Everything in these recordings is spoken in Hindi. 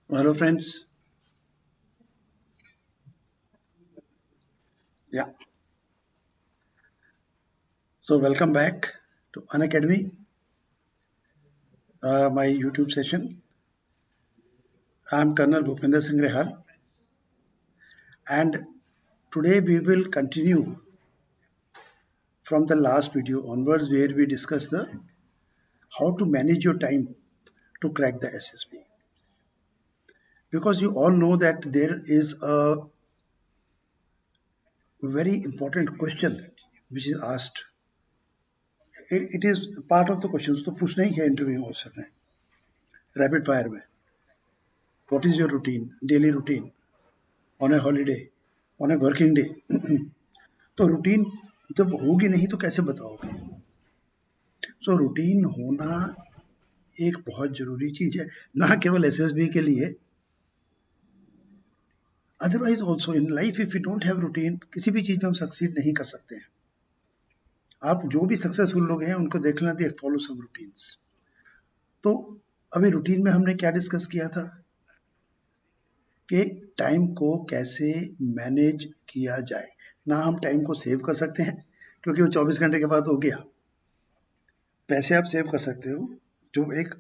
Hello, friends. Yeah. So, welcome back to Unacademy, my YouTube session. I'm Colonel Bhupinder Singh Rehal, and today we will continue from the last video onwards, where we discuss the how to manage your time to crack the SSB. Because you all know that there is a very important question which is asked. It is part of the questions. तो पूछना ही है इंटरव्यू ऑफिसर ने रैपिड फायर में. What is your routine, daily routine, on a holiday, on a working day? तो रूटीन जब होगी नहीं तो कैसे बताओगे? सो रूटीन होना एक बहुत जरूरी चीज है, ना केवल एसएसबी के लिए, otherwise also in life. If you don't have routine, किसी भी चीज में हम सक्सीड नहीं कर सकते हैं. आप जो भी सक्सेसफुल लोग हैं उनको देख लेना, दे फॉलो सम रूटीन्स. तो अभी रूटीन में हमने क्या डिस्कस किया था कि टाइम को कैसे मैनेज किया जाए. ना हम टाइम को सेव कर सकते हैं क्योंकि वो 24 घंटे के बाद हो गया. पैसे आप सेव कर सकते हो, जो एक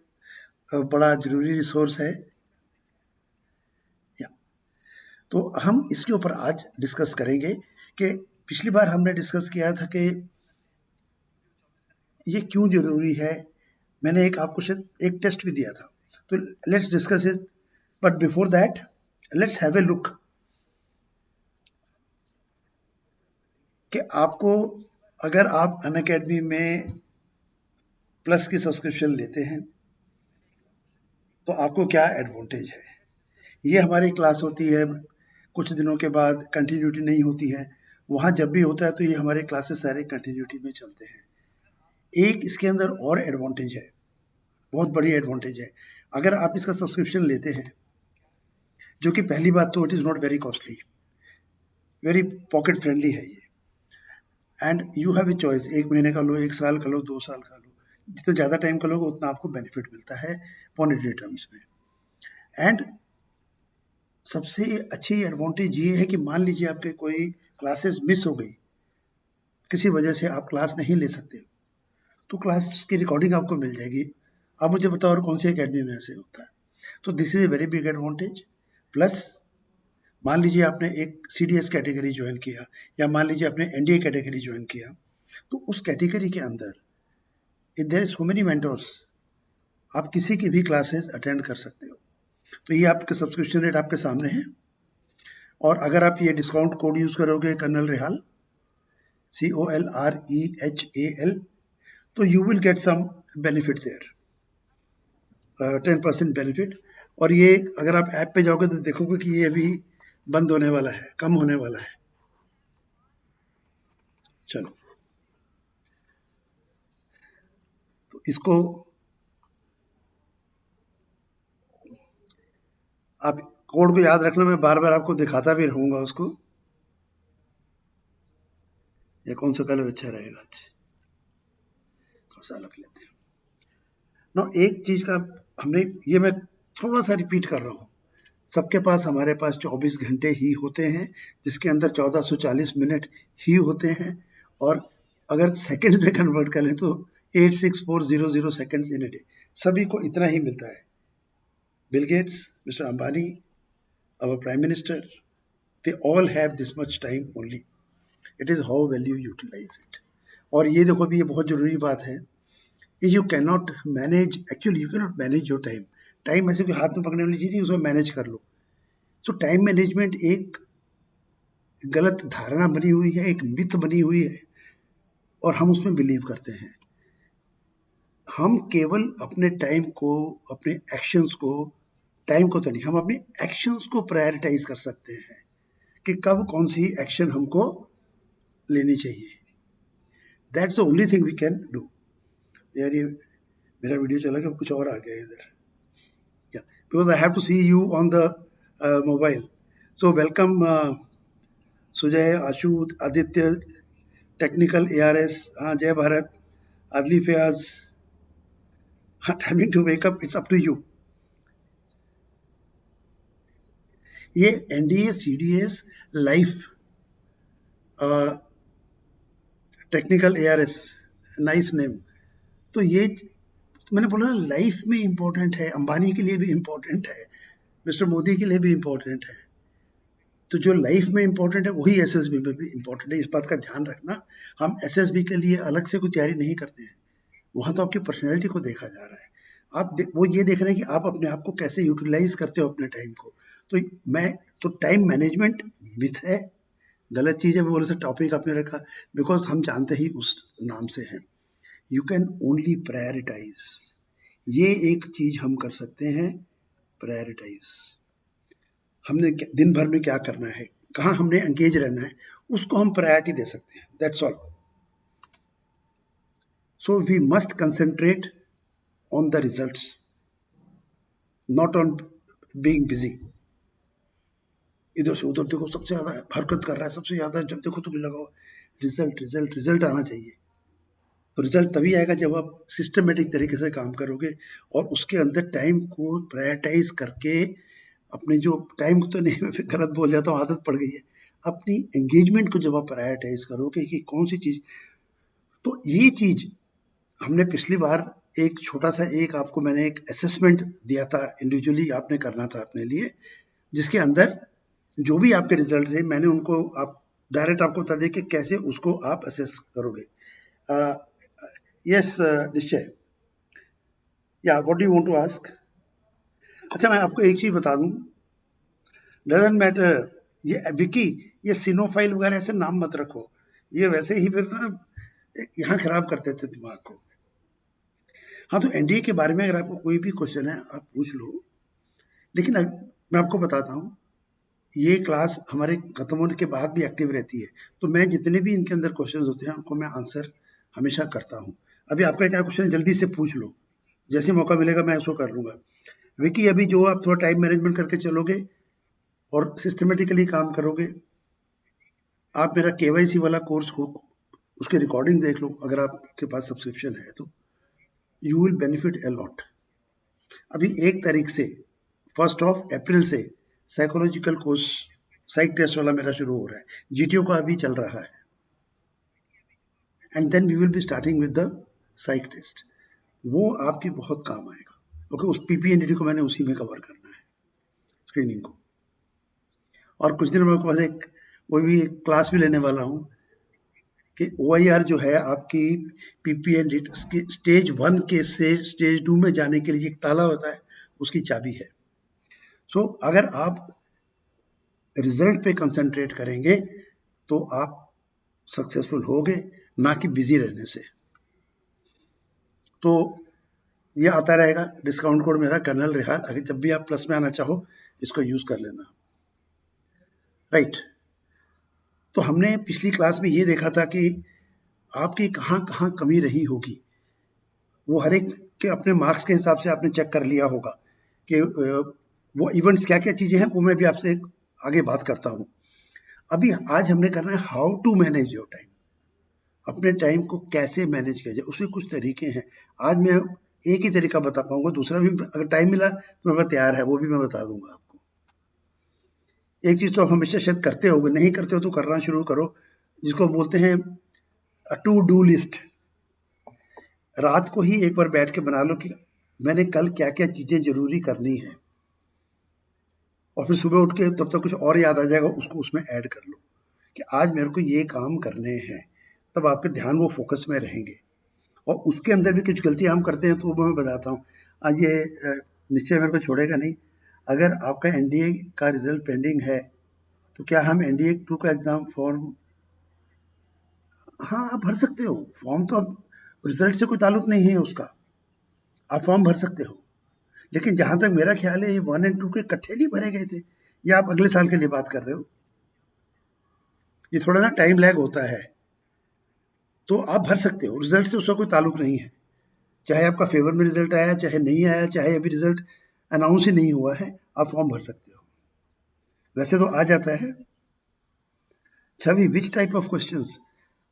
बड़ा जरूरी रिसोर्स है. या तो हम इसके ऊपर आज डिस्कस करेंगे कि पिछली बार हमने डिस्कस किया था कि ये क्यों जरूरी है. मैंने एक आपको शायद एक टेस्ट भी दिया था, तो let's discuss it. But before that let's have a look कि आपको, अगर आप अनअकैडमी में प्लस की सब्सक्रिप्शन लेते हैं तो आपको क्या एडवांटेज है. ये हमारी क्लास होती है, कुछ दिनों के बाद कंटिन्यूटी नहीं होती है. वहाँ जब भी होता है तो ये हमारे क्लासेस सारे कंटिन्यूटी में चलते हैं. एक इसके अंदर और एडवांटेज है, बहुत बड़ी एडवांटेज है. अगर आप इसका सब्सक्रिप्शन लेते हैं, जो कि पहली बात तो it is not very costly, very pocket friendly है ये. And you have a choice, 1 महीने का लो, 1 साल का लो, 2 साल का लो. जितना ज़्यादा टाइम का लोगे उतना आपको बेनिफिट मिलता है मॉनेटरी टर्म्स में. एंड सबसे अच्छी एडवांटेज ये है कि मान लीजिए आपके कोई क्लासेस मिस हो गई, किसी वजह से आप क्लास नहीं ले सकते, तो क्लास की रिकॉर्डिंग आपको मिल जाएगी. आप मुझे बताओ और कौन सी अकेडमी में ऐसे होता है. तो this is a very big advantage. Plus मान लीजिए आपने एक सीडीएस कैटेगरी ज्वाइन किया, या मान लीजिए आपने एनडीए कैटेगरी ज्वाइन किया, तो उस कैटेगरी के अंदर there is so many mentors, आप किसी की भी क्लासेस अटेंड कर सकते हो. तो ये आपका सब्सक्रिप्शन रेट आपके सामने है. और अगर आप ये डिस्काउंट कोड यूज करोगे कर्नल रेहाल, COLREHAL, तो you will get some benefit there, 10% benefit. और ये अगर आप ऐप पे जाओगे तो देखोगे कि ये अभी बंद होने वाला है, कम होने वाला है. चलो, तो इसको आप कोड को याद रखना, मैं बार बार आपको दिखाता भी रहूंगा उसको. ये कौन सा कलर अच्छा रहेगा, थोड़ा सा अलग लेते हैं ना. एक चीज का हमने, ये मैं थोड़ा सा रिपीट कर रहा हूँ, सबके पास, हमारे पास 24 घंटे ही होते हैं, जिसके अंदर 1440 मिनट ही होते हैं. और अगर सेकंड्स में कन्वर्ट करें तो 86400 सेकंड्स इन ए डे. सभी को इतना ही मिलता है. Bill Gates, mister Ambani, our prime minister, they all have this much time only. It is how well you utilize it. और ये देखो भी, ये बहुत जरूरी बात है you can not manage, actually you can not manage your time. Time ऐसे कोई हाथ में पकड़ने वाली चीज नहीं, उसमें मैनेज कर लो। सो टाइम मैनेजमेंट एक गलत धारणा बनी हुई है, एक मिथ बनी हुई है, और हम उसमें बिलीव करते हैं। हम केवल अपने टाइम को, अपने एक्शंस को, टाइम को तो नहीं, हम अपने एक्शंस को प्रायोरिटाइज कर सकते हैं कि कब कौन सी एक्शन हमको लेनी चाहिए। That's the only thing we can do. यार ये मेरा वीडियो चला गया, कुछ और आ गया इधर, because I have to see you on the mobile. So welcome Sujay, Ashu, Aditya, technical ARS, हाँ, Jai Bharat, Adli Fayaz, timing to wake up, it's up to you. ये NDA CDS life technical ARS, nice name. तो ये मैंने बोला ना, लाइफ में इंपॉर्टेंट है, अंबानी के लिए भी इंपॉर्टेंट है, मिस्टर मोदी के लिए भी इंपॉर्टेंट है। तो जो लाइफ में इंपॉर्टेंट है वही SSB में भी इंपॉर्टेंट है, इस बात का ध्यान रखना। हम SSB के लिए अलग से कोई तैयारी नहीं करते हैं, वहां तो आपकी पर्सनैलिटी को देखा जा रहा है। आप वो ये देख रहे हैं कि आप अपने आप को कैसे यूटिलाइज करते हो अपने टाइम को। तो टाइम मैनेजमेंट मिथ है, गलत चीज है। वो बोले से टॉपिक आपने रखा बिकॉज हम जानते ही उस नाम से हैं। यू कैन ओनली प्रायोरिटाइज, ये एक चीज हम कर सकते हैं, प्रायोरिटाइज। हमने दिन भर में क्या करना है, कहाँ हमने एंगेज रहना है, उसको हम प्रायोरिटी दे सकते हैं, that's all. So we must concentrate on the results, not on being busy. इधर से उधर देखो, सबसे ज्यादा हरकत कर रहा है, सबसे ज्यादा जब देखो तो लगाओ रिजल्ट रिजल्ट रिजल्ट आना चाहिए। तो रिजल्ट तभी आएगा जब आप सिस्टमेटिक तरीके से काम करोगे और उसके अंदर टाइम को प्रायोरिटाइज करके, अपने जो टाइम को तो नहीं, मैं फिर गलत बोल जाता हूँ, आदत पड़ गई है, अपनी एंगेजमेंट को जब आप प्रायोरिटाइज करोगे कि कौन सी चीज। तो ये चीज हमने पिछली बार एक छोटा सा आपको मैंने एक असेसमेंट दिया था, इंडिविजुअली आपने करना था अपने लिए, जिसके अंदर जो भी आपके रिजल्ट थे मैंने उनको आप डायरेक्ट आपको बता दें कि कैसे उसको आप असेस करोगे। यस निश्चय, या what do you want to ask? अच्छा, मैं आपको एक चीज बता दूं, डजंट मैटर, ये विकी, ये सिनोफाइल वगैरह ऐसे नाम मत रखो, ये वैसे ही फिर ना यहाँ खराब करते थे दिमाग को। हाँ, तो NDA के बारे में अगर आपको कोई भी क्वेश्चन है आप पूछ लो, लेकिन मैं आपको बताता हूँ, ये क्लास हमारे खत्म होने के बाद भी एक्टिव रहती है, तो मैं जितने भी इनके अंदर क्वेश्चन होते हैं उनको मैं आंसर हमेशा करता हूँ। अभी आपका क्या क्वेश्चन है, जल्दी से पूछ लो, जैसे मौका मिलेगा मैं उसको कर लूंगा। विकी, अभी जो आप थोड़ा टाइम मैनेजमेंट करके चलोगे और सिस्टमेटिकली काम करोगे, आप मेरा KYC वाला कोर्स हो, उसके रिकॉर्डिंग देख लो, अगर आपके पास सब्सक्रिप्शन है तो you will benefit a lot. अभी 1 तारीख से 1 अप्रैल से साइकोलॉजिकल कोर्स साइक टेस्ट वाला मेरा शुरू हो रहा है, GTO का अभी चल रहा है, and then we will be starting with the psych test. वो आपके बहुत काम आएगा, क्योंकि उस PPNDT को मैंने उसी में कवर करना है, स्क्रीनिंग को। और कुछ दिन में आपके पास वो भी एक क्लास भी लेने वाला हूँ कि OIR जो है आपकी PPNDT स्टेज 1 के से स्टेज 2 में जाने के लिए एक ताला होता है, उसकी चाबी है। सो अगर आप रिजल्ट पे कंसंट्रेट करेंगे तो आप सक्सेसफुल होगे, ना कि बिजी रहने से। तो ये आता रहेगा, डिस्काउंट कोड मेरा कर्नल रेहान, अगर जब भी आप प्लस में आना चाहो इसको यूज कर लेना, राइट। तो हमने पिछली क्लास में ये देखा था कि आपकी कहाँ कहाँ कमी रही होगी, वो हर एक के अपने मार्क्स के हिसाब से आपने चेक कर लिया होगा कि वो इवेंट्स क्या क्या चीजें हैं, वो मैं भी आपसे आगे बात करता हूँ। अभी आज हमने करना है how to manage your time, अपने टाइम को कैसे मैनेज किया जाए, उसके कुछ तरीके हैं। आज मैं एक ही तरीका बता पाऊंगा, दूसरा भी अगर टाइम मिला तो मैं तैयार है, वो भी मैं बता दूंगा आपको। एक चीज तो आप हमेशा शायद करते होगे, नहीं करते हो तो करना शुरू करो, जिसको बोलते हैं टू डू लिस्ट। रात को ही एक बार बैठ के बना लो कि मैंने कल क्या क्या चीजें जरूरी करनी है, और फिर सुबह उठ के तब तक कुछ और याद आ जाएगा, उसको उसमें ऐड कर लो कि आज मेरे को ये काम करने हैं, तब आपके ध्यान वो फोकस में रहेंगे। और उसके अंदर भी कुछ गलतियां हम करते हैं, तो वो मैं बताता हूँ। आज ये निश्चय मेरे को छोड़ेगा नहीं। अगर आपका एनडीए का रिजल्ट पेंडिंग है, तो क्या हम एनडीए 2 का एग्जाम फॉर्म, हाँ आप भर सकते हो फॉर्म, तो अब रिजल्ट से कोई ताल्लुक नहीं है उसका, आप फॉर्म भर सकते हो। लेकिन जहां तक मेरा ख्याल है, ये 1 और 2 के इकट्ठे नहीं भरे गए थे, या आप अगले साल के लिए बात कर रहे हो? ये थोड़ा ना टाइम लैग होता है, तो आप भर सकते हो, रिजल्ट से उसका कोई ताल्लुक नहीं है। चाहे आपका फेवर में रिजल्ट आया, चाहे नहीं आया, चाहे अभी रिजल्ट अनाउंस ही नहीं हुआ है, आप फॉर्म भर सकते हो। वैसे तो आ जाता है। छवि, विच टाइप ऑफ क्वेश्चंस?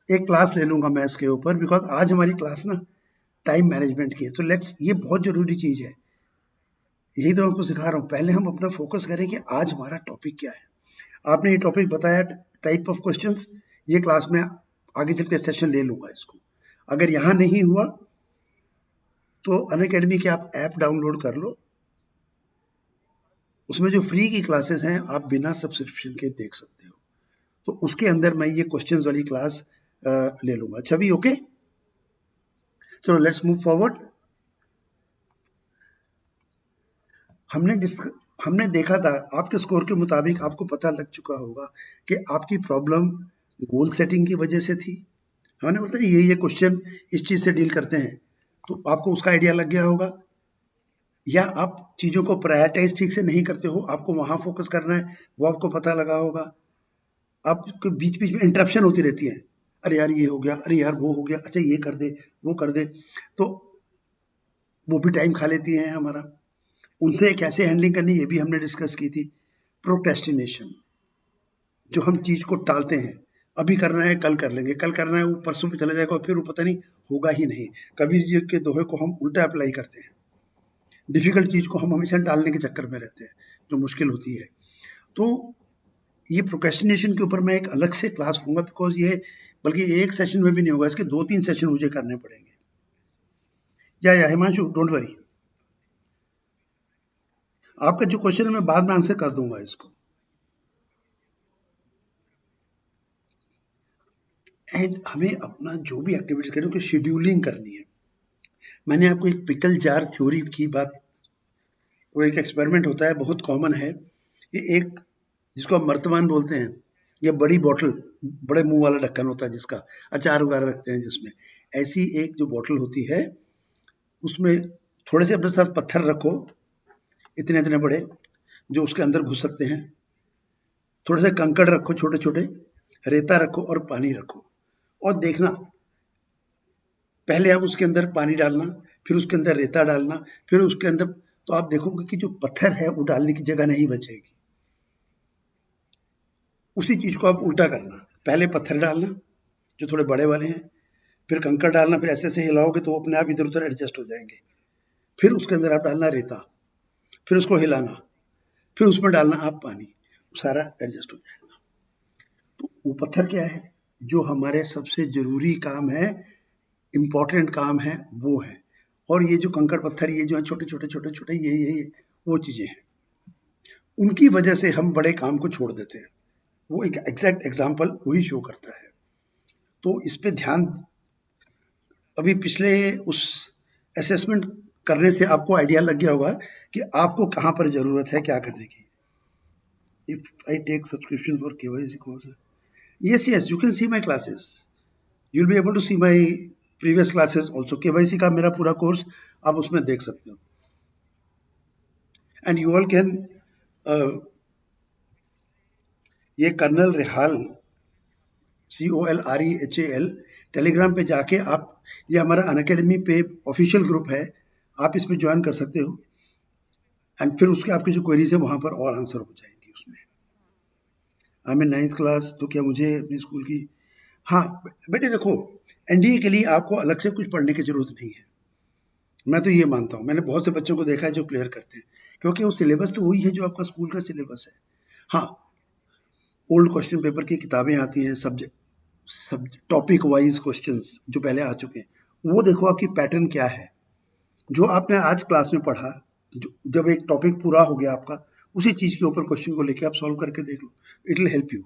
एक क्लास ले लूंगा मैं इसके ऊपर, बिकॉज आज हमारी क्लास ना टाइम मैनेजमेंट की है, तो लेट्स, ये बहुत जरूरी चीज है, यही तो आपको सिखा रहा हूँ। पहले हम अपना फोकस करें कि आज हमारा टॉपिक क्या है। आपने ये टॉपिक बताया टाइप ऑफ क्वेश्चंस, ये क्लास में आगे चल के सेशन ले लूंगा इसको। अगर यहाँ नहीं हुआ तो अनअकैडमी की आप ऐप डाउनलोड कर लो, उसमें जो फ्री की क्लासेस हैं आप बिना सब्सक्रिप्शन के देख सकते हो, तो उसके अंदर मैं ये क्वेश्चंस वाली क्लास ले लूंगा। छवि ओके, चलो लेट्स मूव फॉरवर्ड। हमने देखा था, आपके स्कोर के मुताबिक आपको पता लग चुका होगा कि आपकी प्रॉब्लम गोल सेटिंग की वजह से थी। हमने बोलता है ये क्वेश्चन इस चीज से डील करते हैं, तो आपको उसका आइडिया लग गया होगा। या आप चीजों को प्रायोरिटाइज ठीक से नहीं करते हो, आपको वहां फोकस करना है, वो आपको पता लगा होगा। आपको बीच बीच में इंटरप्शन होती रहती है, अरे यार ये हो गया, अरे यार वो हो गया, अच्छा ये कर दे, वो कर दे, तो वो भी टाइम खा लेती हैं हमारा। उनसे कैसे हैंडलिंग करनी, ये भी हमने डिस्कस की थी। प्रोक्रेस्टिनेशन, जो हम चीज को टालते हैं, अभी करना है कल कर लेंगे, कल करना है वो परसों पे चला जाएगा, और फिर वो पता नहीं होगा ही नहीं। कबीर जी के दोहे को हम उल्टा अप्लाई करते हैं, डिफिकल्ट चीज को हम हमेशा टालने के चक्कर में रहते हैं, जो मुश्किल होती है। तो ये प्रोक्रेस्टिनेशन के ऊपर मैं एक अलग से क्लास लूंगा, बिकॉज ये बल्कि एक सेशन में भी नहीं होगा, इसके 2-3 सेशन मुझे करने पड़ेंगे। या हिमांशु डोंट वरी, आपका जो क्वेश्चन है मैं बाद में आंसर कर दूंगा इसको। एंड हमें अपना जो भी एक्टिविटीज करें, उसकी शेड्यूलिंग करनी है। मैंने आपको एक पिकल जार थ्योरी की बात, वो एक एक्सपेरिमेंट होता है, बहुत कॉमन है। ये एक, जिसको हम मर्तमान बोलते हैं, ये बड़ी बॉटल, बड़े मुंह वाला ढक्कन होता है जिसका अचार वगैरह रखते हैं, जिसमें ऐसी एक जो बॉटल होती है, उसमें थोड़े से अपने साथ पत्थर रखो, इतने इतने बड़े, जो उसके अंदर घुस सकते हैं। थोड़े से कंकड़ रखो छोटे छोटे, रेता रखो और पानी रखो, और देखना, पहले आप उसके अंदर पानी डालना, फिर उसके अंदर रेता डालना, फिर उसके अंदर, तो आप देखोगे कि जो पत्थर है वो डालने की जगह नहीं बचेगी। उसी चीज को आप उल्टा करना, पहले पत्थर डालना जो थोड़े बड़े वाले हैं, फिर कंकड़ डालना, फिर ऐसे ऐसे हिलाओगे तो वो अपने आप इधर उधर एडजस्ट हो जाएंगे। फिर उसके अंदर आप डालना रेता, फिर उसको हिलाना, फिर उसमें डालना आप पानी, सारा एडजस्ट हो जाएगा। तो वो पत्थर क्या है, जो हमारे सबसे जरूरी काम है, इंपॉर्टेंट काम है, वो है। और ये जो कंकड़ पत्थर, ये जो है छोटे छोटे छोटे छोटे, ये वो चीजें हैं, उनकी वजह से हम बड़े काम को छोड़ देते हैं। वो एक एग्जैक्ट एग्जाम्पल वही शो करता है। तो इस पे ध्यान, अभी पिछले उस असेसमेंट करने से आपको आइडिया लग गया होगा कि आपको कहाँ पर जरूरत है क्या करने की। If I take subscription for KYC course, yes, you can see my classes. You'll be able to see my previous classes also. KYC का मेरा पूरा कोर्स आप उसमें देख सकते हो। And you all can, ये कर्नल रेहाल, COLREHAL, टेलीग्राम पे जाके आप, ये हमारा अनअकैडमी पे ऑफिशियल ग्रुप है, आप इसमें ज्वाइन कर सकते हो। एंड फिर उसके आपकी जो क्वेरीज है वहां पर और आंसर हो जाएंगी उसमें। मैं 9th क्लास, तो क्या मुझे अपने स्कूल की, हाँ बेटे देखो, एनडीए के लिए आपको अलग से कुछ पढ़ने की जरूरत नहीं है, मैं तो ये मानता हूँ। मैंने बहुत से बच्चों को देखा है जो क्लियर करते हैं, क्योंकि वो सिलेबस तो वही है जो आपका स्कूल का सिलेबस है। हाँ, ओल्ड क्वेश्चन पेपर की किताबें आती हैं, सब टॉपिक वाइज क्वेश्चंस जो पहले आ चुके हैं, वो देखो आपकी पैटर्न क्या है, जो आपने आज क्लास में पढ़ा, जब एक टॉपिक पूरा हो गया आपका, उसी चीज के ऊपर क्वेश्चन को लेके आप सॉल्व करके देख लो, इट विल हेल्प यू।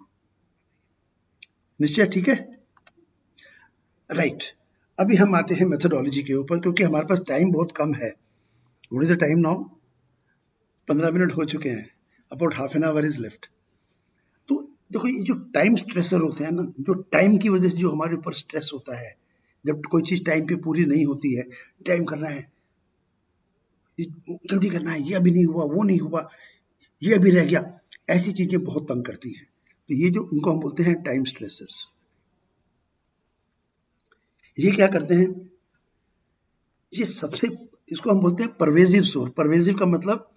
निश्चय, ठीक है, राइट। अभी हम आते हैं मेथोडोलॉजी के ऊपर, क्योंकि हमारे पास टाइम बहुत कम है। What is the time now? 15 minute हो चुके हैं, about half an hour is left. तो देखो, ये जो टाइम स्ट्रेसर होते हैं ना, जो टाइम की वजह से जो हमारे ऊपर स्ट्रेस होता है, जब कोई चीज टाइम पे पूरी नहीं होती है, टाइम करना है, जल्दी करना है, ये अभी नहीं हुआ, वो नहीं हुआ, ये अभी रह गया, ऐसी चीजें बहुत तंग करती हैं। तो ये जो इनको हम बोलते हैं टाइम स्ट्रेसर्स। ये क्या करते हैं? ये सबसे, इसको हम बोलते हैं परवेजिव सोर। परवेजिव का मतलब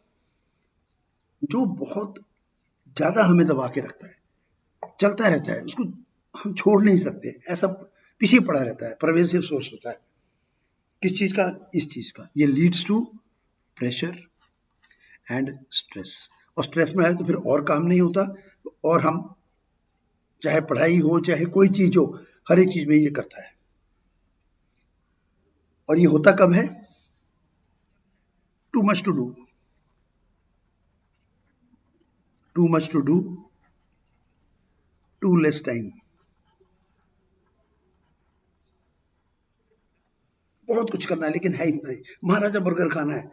जो बहुत ज्यादा हमें दबा के रखता है, चलता रहता है, उसको हम छोड़ नहीं सकते, ऐसा पीछे पड़ा रहता है, परवेजिव सोर्स होता है। किस चीज का? इस चीज का। ये leads to pressure and stress. और स्ट्रेस में आए तो फिर और काम नहीं होता, और हम, चाहे पढ़ाई हो चाहे कोई चीज हो, हर एक चीज में ये करता है। और ये होता कब है? Too much to do, too much to do, too less time. बहुत कुछ करना है लेकिन है इतना ही। महाराजा बर्गर खाना है,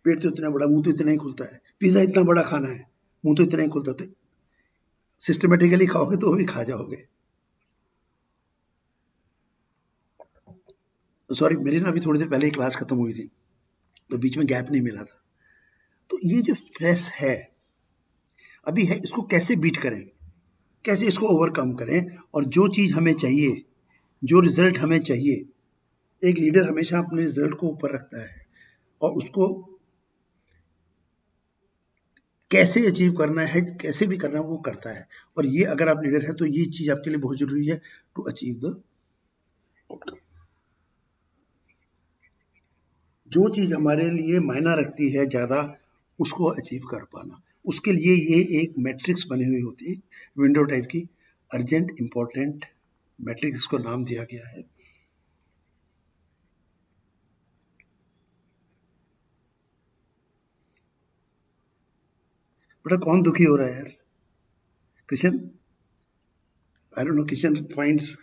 पेट तो इतना बड़ा, मुंह तो इतना ही खुलता है। पिज्जा इतना बड़ा खाना है, मुंह तो इतना ही खुलता है। सिस्टमेटिकली खाओगे तो वो भी खा जाओगे। सॉरी, मेरी ना अभी थोड़ी देर पहले ही क्लास खत्म हुई थी, तो बीच में गैप नहीं मिला था। तो ये जो स्ट्रेस है अभी है, इसको कैसे बीट करें, कैसे इसको ओवरकम करें? और जो चीज हमें चाहिए, जो रिजल्ट हमें चाहिए, एक लीडर हमेशा अपने रिजल्ट को ऊपर रखता है, और उसको कैसे अचीव करना है, कैसे भी करना है, वो करता है। और ये अगर आप लीडर है तो ये चीज आपके लिए बहुत जरूरी है, टू अचीव द आउटकम। जो चीज हमारे लिए मायना रखती है ज्यादा, उसको अचीव कर पाना, उसके लिए ये एक मैट्रिक्स बनी हुई होती है, विंडो टाइप की, अर्जेंट, इंपॉर्टेंट मैट्रिक्स, इसको नाम दिया गया है। बेटा कौन दुखी हो रहा है यार? Kishan, I don't know, Kishan finds,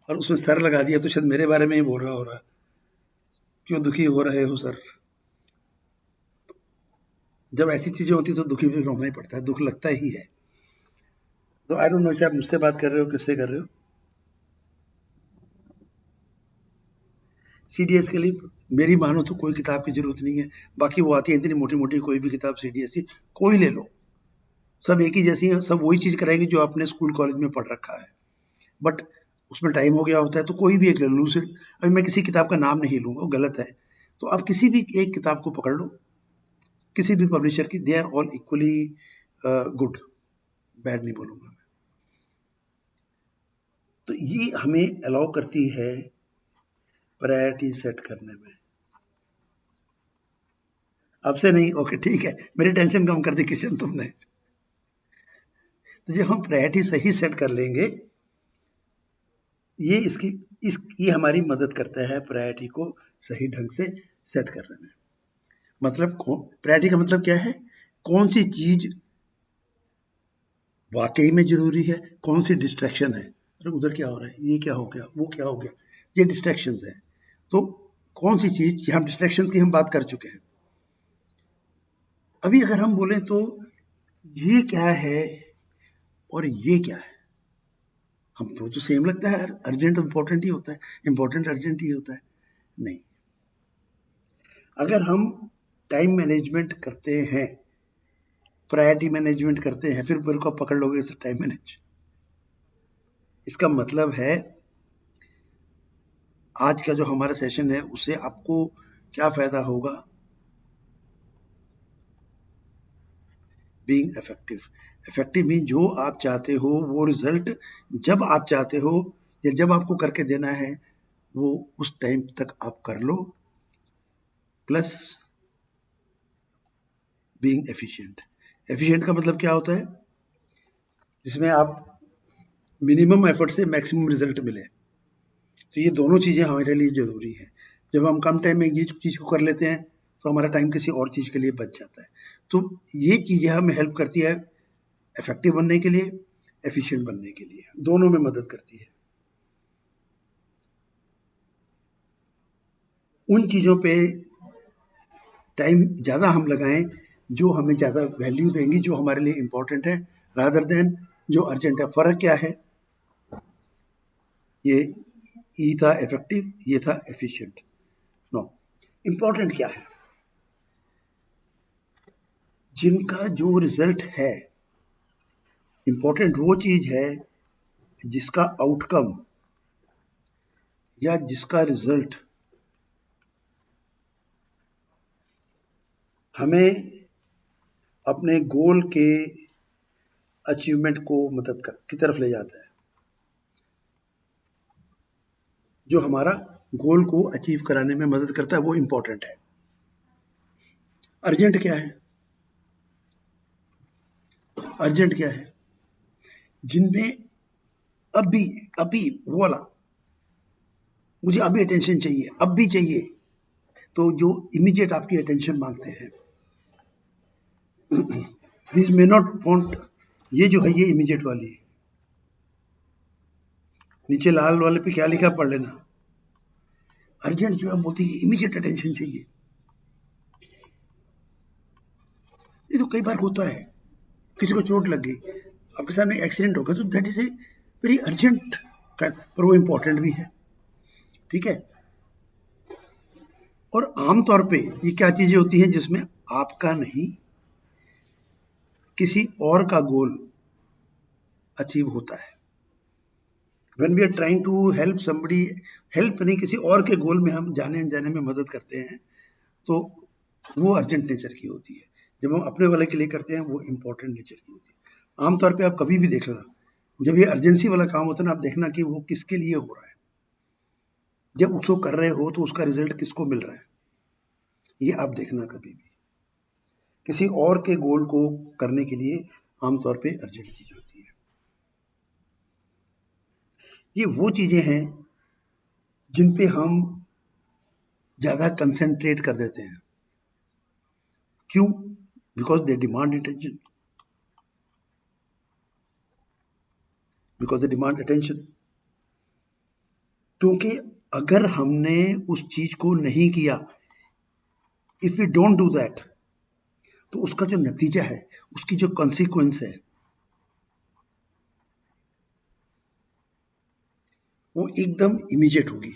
और उसमें सर लगा दिया तो शायद मेरे बारे में ही बोल रहा हो रहा। क्यों दुखी हो रहे हो सर? जब ऐसी चीजें होती है तो दुखी भी होना ही पड़ता है, दुख लगता ही है। तो आई डोंट नो कि आप मुझसे बात कर रहे हो, किससे कर रहे हो? सीडीएस के लिए मेरी मानो तो कोई किताब की जरूरत नहीं है। बाकी वो आती है इतनी मोटी मोटी, कोई भी किताब सीडीएस की कोई ले लो, सब एक ही जैसी है, सब वही चीज कराएंगे जो आपने स्कूल कॉलेज में पढ़ रखा है। बट उसमें टाइम हो गया होता है, तो कोई भी एक ले लो। अभी मैं किसी किताब का नाम नहीं लूंगा, वो गलत है। तो आप किसी भी एक किताब को पकड़ लो, किसी भी पब्लिशर की, they are all equally good, bad नहीं बोलूंगा मैं। तो ये हमें अलाउ करती है प्रायोरिटी सेट करने में। आपसे नहीं, ओके ठीक है, मेरी टेंशन कम कर दी किशन तुमने। तो जब हम प्रायोरिटी सही सेट कर लेंगे, ये इसकी ये हमारी मदद करता है प्रायोरिटी को सही ढंग से सेट करने में। मतलब प्रायोरिटी का मतलब क्या है? कौन सी चीज वाकई में जरूरी है, कौन सी डिस्ट्रैक्शन है। अरे उधर क्या हो रहा है, ये क्या हो गया, वो क्या हो गया, ये डिस्ट्रैक्शन है। तो कौन सी चीज, हम डिस्ट्रैक्शन की हम बात कर चुके हैं। अभी अगर हम बोले तो ये क्या है और ये क्या है, हम तो सेम लगता है, अर्जेंट इंपॉर्टेंट ही होता है, इंपॉर्टेंट अर्जेंट ही होता है। नहीं, अगर हम टाइम मैनेजमेंट करते हैं, प्रायोरिटी मैनेजमेंट करते हैं, फिर मेरे को पकड़ लोगे इस टाइम मैनेज, इसका मतलब है आज का जो हमारा सेशन है उससे आपको क्या फायदा होगा? Being effective. इफेक्टिव मीन जो आप चाहते हो वो रिजल्ट जब आप चाहते हो या जब आपको करके देना है, वो उस टाइम तक आप कर लो, प्लस बीइंग एफिशिएंट। एफिशिएंट का मतलब क्या होता है? जिसमें आप मिनिमम एफर्ट से मैक्सिमम रिजल्ट मिले। तो ये दोनों चीजें हमारे लिए जरूरी है। जब हम कम टाइम में ये चीज को कर लेते हैं तो हमारा टाइम किसी और चीज के लिए बच जाता है। तो ये चीजें हमें हेल्प करती है इफेक्टिव बनने के लिए, एफिशिएंट बनने के लिए, दोनों में मदद करती है। उन चीज़ों पे टाइम ज़्यादा हम लगाएं जो हमें ज़्यादा वैल्यू देंगी, जो हमारे लिए इम्पोर्टेंट है, रादर देन जो अर्जेंट है। फ़र्क क्या है? ये ई था इफेक्टिव, ये था एफिशिएंट। नो, इम्पोर्टेंट क्या है? जिनका जो रिजल्ट है, इम्पोर्टेंट वो चीज़ है जिसका आउटकम या जिसका रिजल्ट हमें अपने गोल के अचीवमेंट को मदद कर की तरफ ले जाता है, जो हमारा गोल को अचीव कराने में मदद करता है, वो इम्पोर्टेंट है। अर्जेंट क्या है? अर्जेंट क्या है? जिनमें अभी अभी वो वाला, मुझे अभी अटेंशन चाहिए, अब भी चाहिए, तो जो इमीडिएट आपकी अटेंशन मांगते हैं, दिस मे नॉट वांट, ये जो है ये इमीडिएट वाली है। नीचे लाल वाले पे क्या लिखा पढ़ लेना। अर्जेंट जो है बोलती है इमीडिएट अटेंशन चाहिए। ये तो कई बार होता है, किसी को चोट लग गई, आपके सामने एक्सीडेंट हो गया, तो that is a very urgent, पर वो इम्पोर्टेंट भी है, ठीक है। और आमतौर पे ये क्या चीजें होती हैं जिसमें आपका नहीं, किसी और का गोल अचीव होता है। When we are trying to help somebody, help नहीं, किसी और के गोल में हम जाने अनजाने में मदद करते हैं, तो वो अर्जेंट नेचर की होती है। जब हम अपने वाले के लिए करते हैं, वो इम्पोर्टेंट नेचर की होती है। आमतौर पे आप कभी भी देख लेना, जब ये अर्जेंसी वाला काम होता है ना, आप देखना कि वो किसके लिए हो रहा है। जब उसको कर रहे हो तो उसका रिजल्ट किसको मिल रहा है, ये आप देखना कभी भी। किसी और के गोल को करने के लिए आमतौर पे अर्जेंट चीज होती है। ये वो चीजें हैं जिन पे हम ज्यादा कंसेंट्रेट कर देते हैं। क्यों? Because they demand attention, because they demand attention. क्योंकि अगर हमने उस चीज को नहीं किया, if you don't do that, तो उसका जो नतीजा है, उसकी जो कॉन्सिक्वेंस है, वो एकदम इमीडिएट होगी।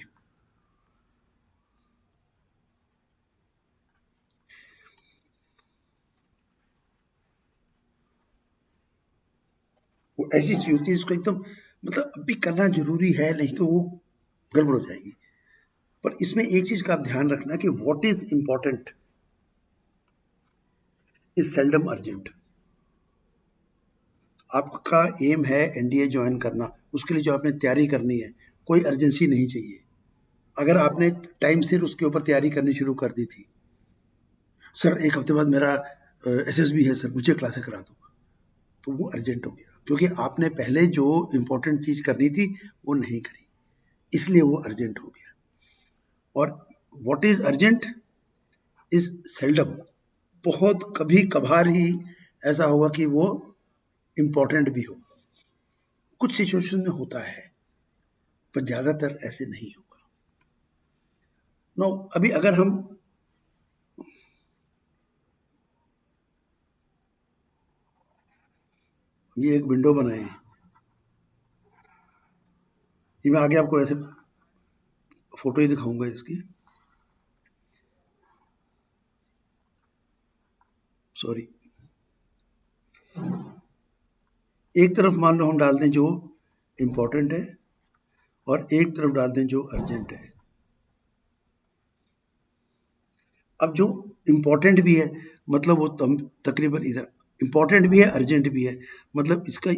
वो ऐसी चीज होती है जिसको एकदम, मतलब अभी करना जरूरी है, नहीं तो वो गड़बड़ हो जाएगी। पर इसमें एक चीज का आप ध्यान रखना कि what is important is seldom urgent. आपका एम है एनडीए ज्वाइन करना, उसके लिए जो आपने तैयारी करनी है, कोई अर्जेंसी नहीं चाहिए। अगर आपने टाइम से उसके ऊपर तैयारी करनी शुरू कर दी थी, सर एक हफ्ते बाद मेरा एसएसबी है सर, मुझे क्लासेस करा दो, तो वो अर्जेंट हो गया, क्योंकि आपने पहले जो इंपॉर्टेंट चीज करनी थी वो नहीं करी, इसलिए वो अर्जेंट हो गया। और what is urgent is seldom, बहुत कभी कभार ही ऐसा होगा कि वो इंपॉर्टेंट भी हो, कुछ सिचुएशन में होता है, पर ज्यादातर ऐसे नहीं होगा। नो, अभी अगर हम ये एक विंडो बनाए, ये मैं आगे आपको ऐसे फोटो ही दिखाऊंगा इसकी, सॉरी। एक तरफ मान लो हम डाल दें जो इंपॉर्टेंट है, और एक तरफ डाल दें जो अर्जेंट है। अब जो इंपॉर्टेंट भी है, मतलब वो तकरीबन इधर इंपॉर्टेंट भी है, अर्जेंट भी है, मतलब इसका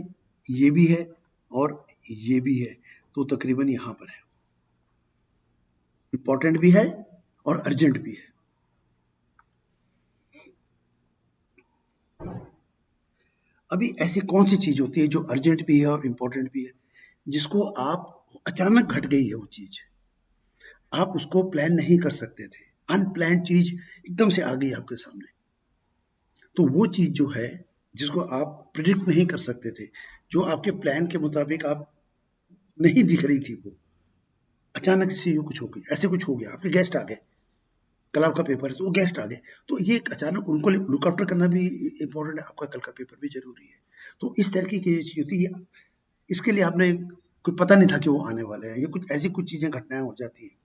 ये भी है और ये भी है, तो तकरीबन यहां पर है, इंपॉर्टेंट भी है और अर्जेंट भी है। अभी ऐसी कौन सी चीज होती है जो अर्जेंट भी है और इंपॉर्टेंट भी है, जिसको आप अचानक घट गई है वो चीज, आप उसको प्लान नहीं कर सकते थे, अनप्लान चीज एकदम से आ गई आपके सामने, तो वो चीज जो है जिसको आप प्रिडिक्ट नहीं कर सकते थे, जो आपके प्लान के मुताबिक आप नहीं दिख रही थी, वो अचानक से कुछ हो गई, ऐसे कुछ हो गया, आपके गेस्ट आ गए, कल आपका पेपर है तो वो गेस्ट आ गए, तो ये अचानक उनको लुक आफ्टर करना भी इम्पोर्टेंट है, आपका कल का पेपर भी जरूरी है। तो इस तरीके की चीज होती है, इसके लिए आपने कोई पता नहीं था कि वो आने वाले हैं, ये कुछ ऐसी कुछ चीजें घटनाएं हो जाती हैं,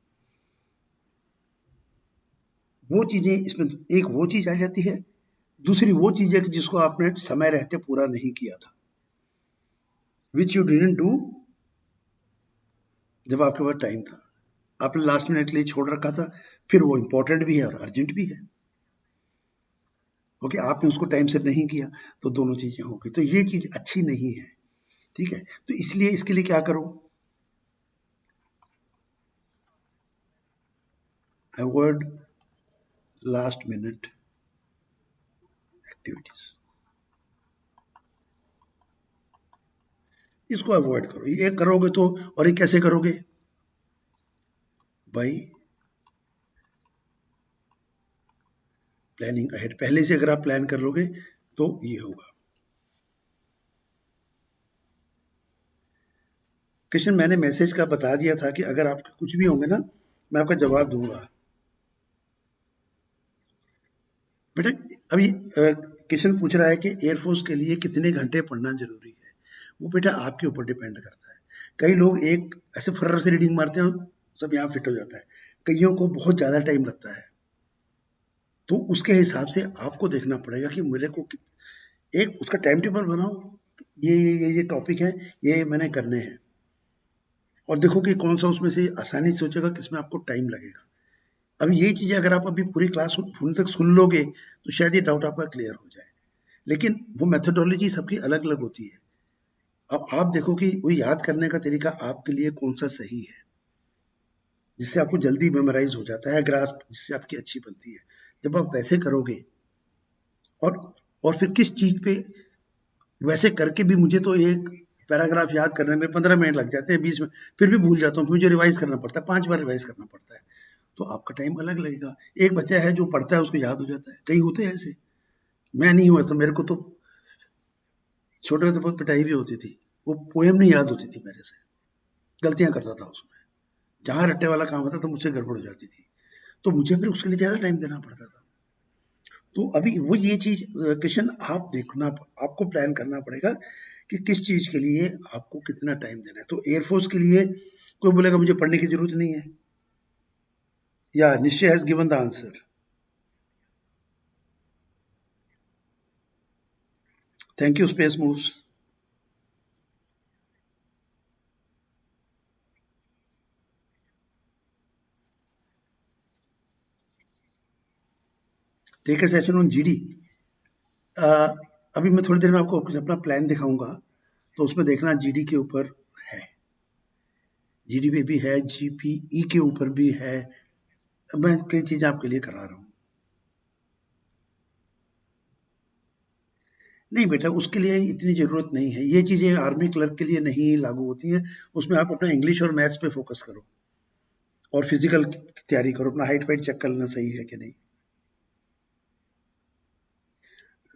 वो चीजें इसमें, एक वो चीज आ जाती है, दूसरी वो चीज है कि जिसको आपने समय रहते पूरा नहीं किया था, विच यू डिडंट डू जब आपके पास टाइम था, आपने लास्ट मिनट के लिए छोड़ रखा था, फिर वो इंपॉर्टेंट भी है और अर्जेंट भी है, ओके, आपने उसको टाइम से नहीं किया, तो दोनों चीजें हो गई, तो ये चीज अच्छी नहीं है, ठीक है। तो इसलिए इसके लिए क्या करो, अवॉइड लास्ट मिनट एक्टिविटीज, इसको अवॉइड करो, ये करोगे तो, और ये कैसे करोगे, बाई प्लानिंग अहेड, पहले से अगर आप प्लान कर लोगे तो ये होगा। कृष्ण, मैंने मैसेज का बता दिया था कि अगर आपके कुछ भी होंगे ना, मैं आपका जवाब दूंगा। बेटा अभी किशन पूछ रहा है कि एयरफोर्स के लिए कितने घंटे पढ़ना जरूरी है, वो बेटा आपके ऊपर डिपेंड करता है। कई लोग एक ऐसे फर्र से रीडिंग मारते हैं, सब यहाँ फिट हो जाता है, कईयों को बहुत ज्यादा टाइम लगता है, तो उसके हिसाब से आपको देखना पड़ेगा कि मेरे को एक उसका टाइम टेबल बनाओ, ये टॉपिक है, ये मैंने करने हैं, और देखो कि कौन सा उसमें से आसानी से सोचेगा, किसमें आपको टाइम लगेगा। अभी यही चीजें अगर आप अभी पूरी क्लास पूरी तक सुन लोगे तो शायद ये डाउट आपका क्लियर हो जाए, लेकिन वो मेथोडोलॉजी सबकी अलग अलग होती है। अब आप देखो कि वो याद करने का तरीका आपके लिए कौन सा सही है, जिससे आपको जल्दी मेमोराइज हो जाता है, ग्रास्प जिससे आपकी अच्छी बनती है, जब आप वैसे करोगे। और और फिर किस चीज पे वैसे करके भी मुझे तो एक पैराग्राफ याद करने में 15 मिनट लग जाते हैं, 20 मिनट, फिर भी भूल जाता हूँ, मुझे रिवाइज करना पड़ता है, 5 बार रिवाइज करना पड़ता है, तो आपका टाइम अलग लगेगा। एक बच्चा है जो पढ़ता है उसको याद हो जाता है, कई होते हैं ऐसे, मैं नहीं हुआ, तो मेरे को तो छोटे होते बहुत पिटाई भी होती थी, वो पोएम नहीं याद होती थी मेरे से, गलतियां करता था उसमें, जहां रट्टे वाला काम होता था मुझसे गड़बड़ हो जाती थी, तो मुझे फिर उसके लिए ज्यादा टाइम देना पड़ता था। तो अभी वो ये चीज क्वेश्चन आप देखना, आपको प्लान करना पड़ेगा कि किस चीज के लिए आपको कितना टाइम देना है। तो एयरफोर्स के लिए कोई बोलेगा मुझे पढ़ने की जरूरत नहीं है, या Nishchay has given the answer. Thank you space moves. Take a session on GD. अभी मैं थोड़ी देर में आपको कुछ अपना प्लान दिखाऊंगा, तो उसमें देखना जीडी के ऊपर है, जीडी पे भी है, जीपीई के ऊपर भी है, मैं कई चीजें आपके लिए करा रहा हूँ। नहीं बेटा, उसके लिए इतनी जरूरत नहीं है, ये चीजें आर्मी क्लर्क के लिए नहीं लागू होती हैं, उसमें आप अपना इंग्लिश और मैथ्स पे फोकस करो, और फिजिकल की तैयारी करो, अपना हाइट वाइट चेक कर लेना सही है कि नहीं।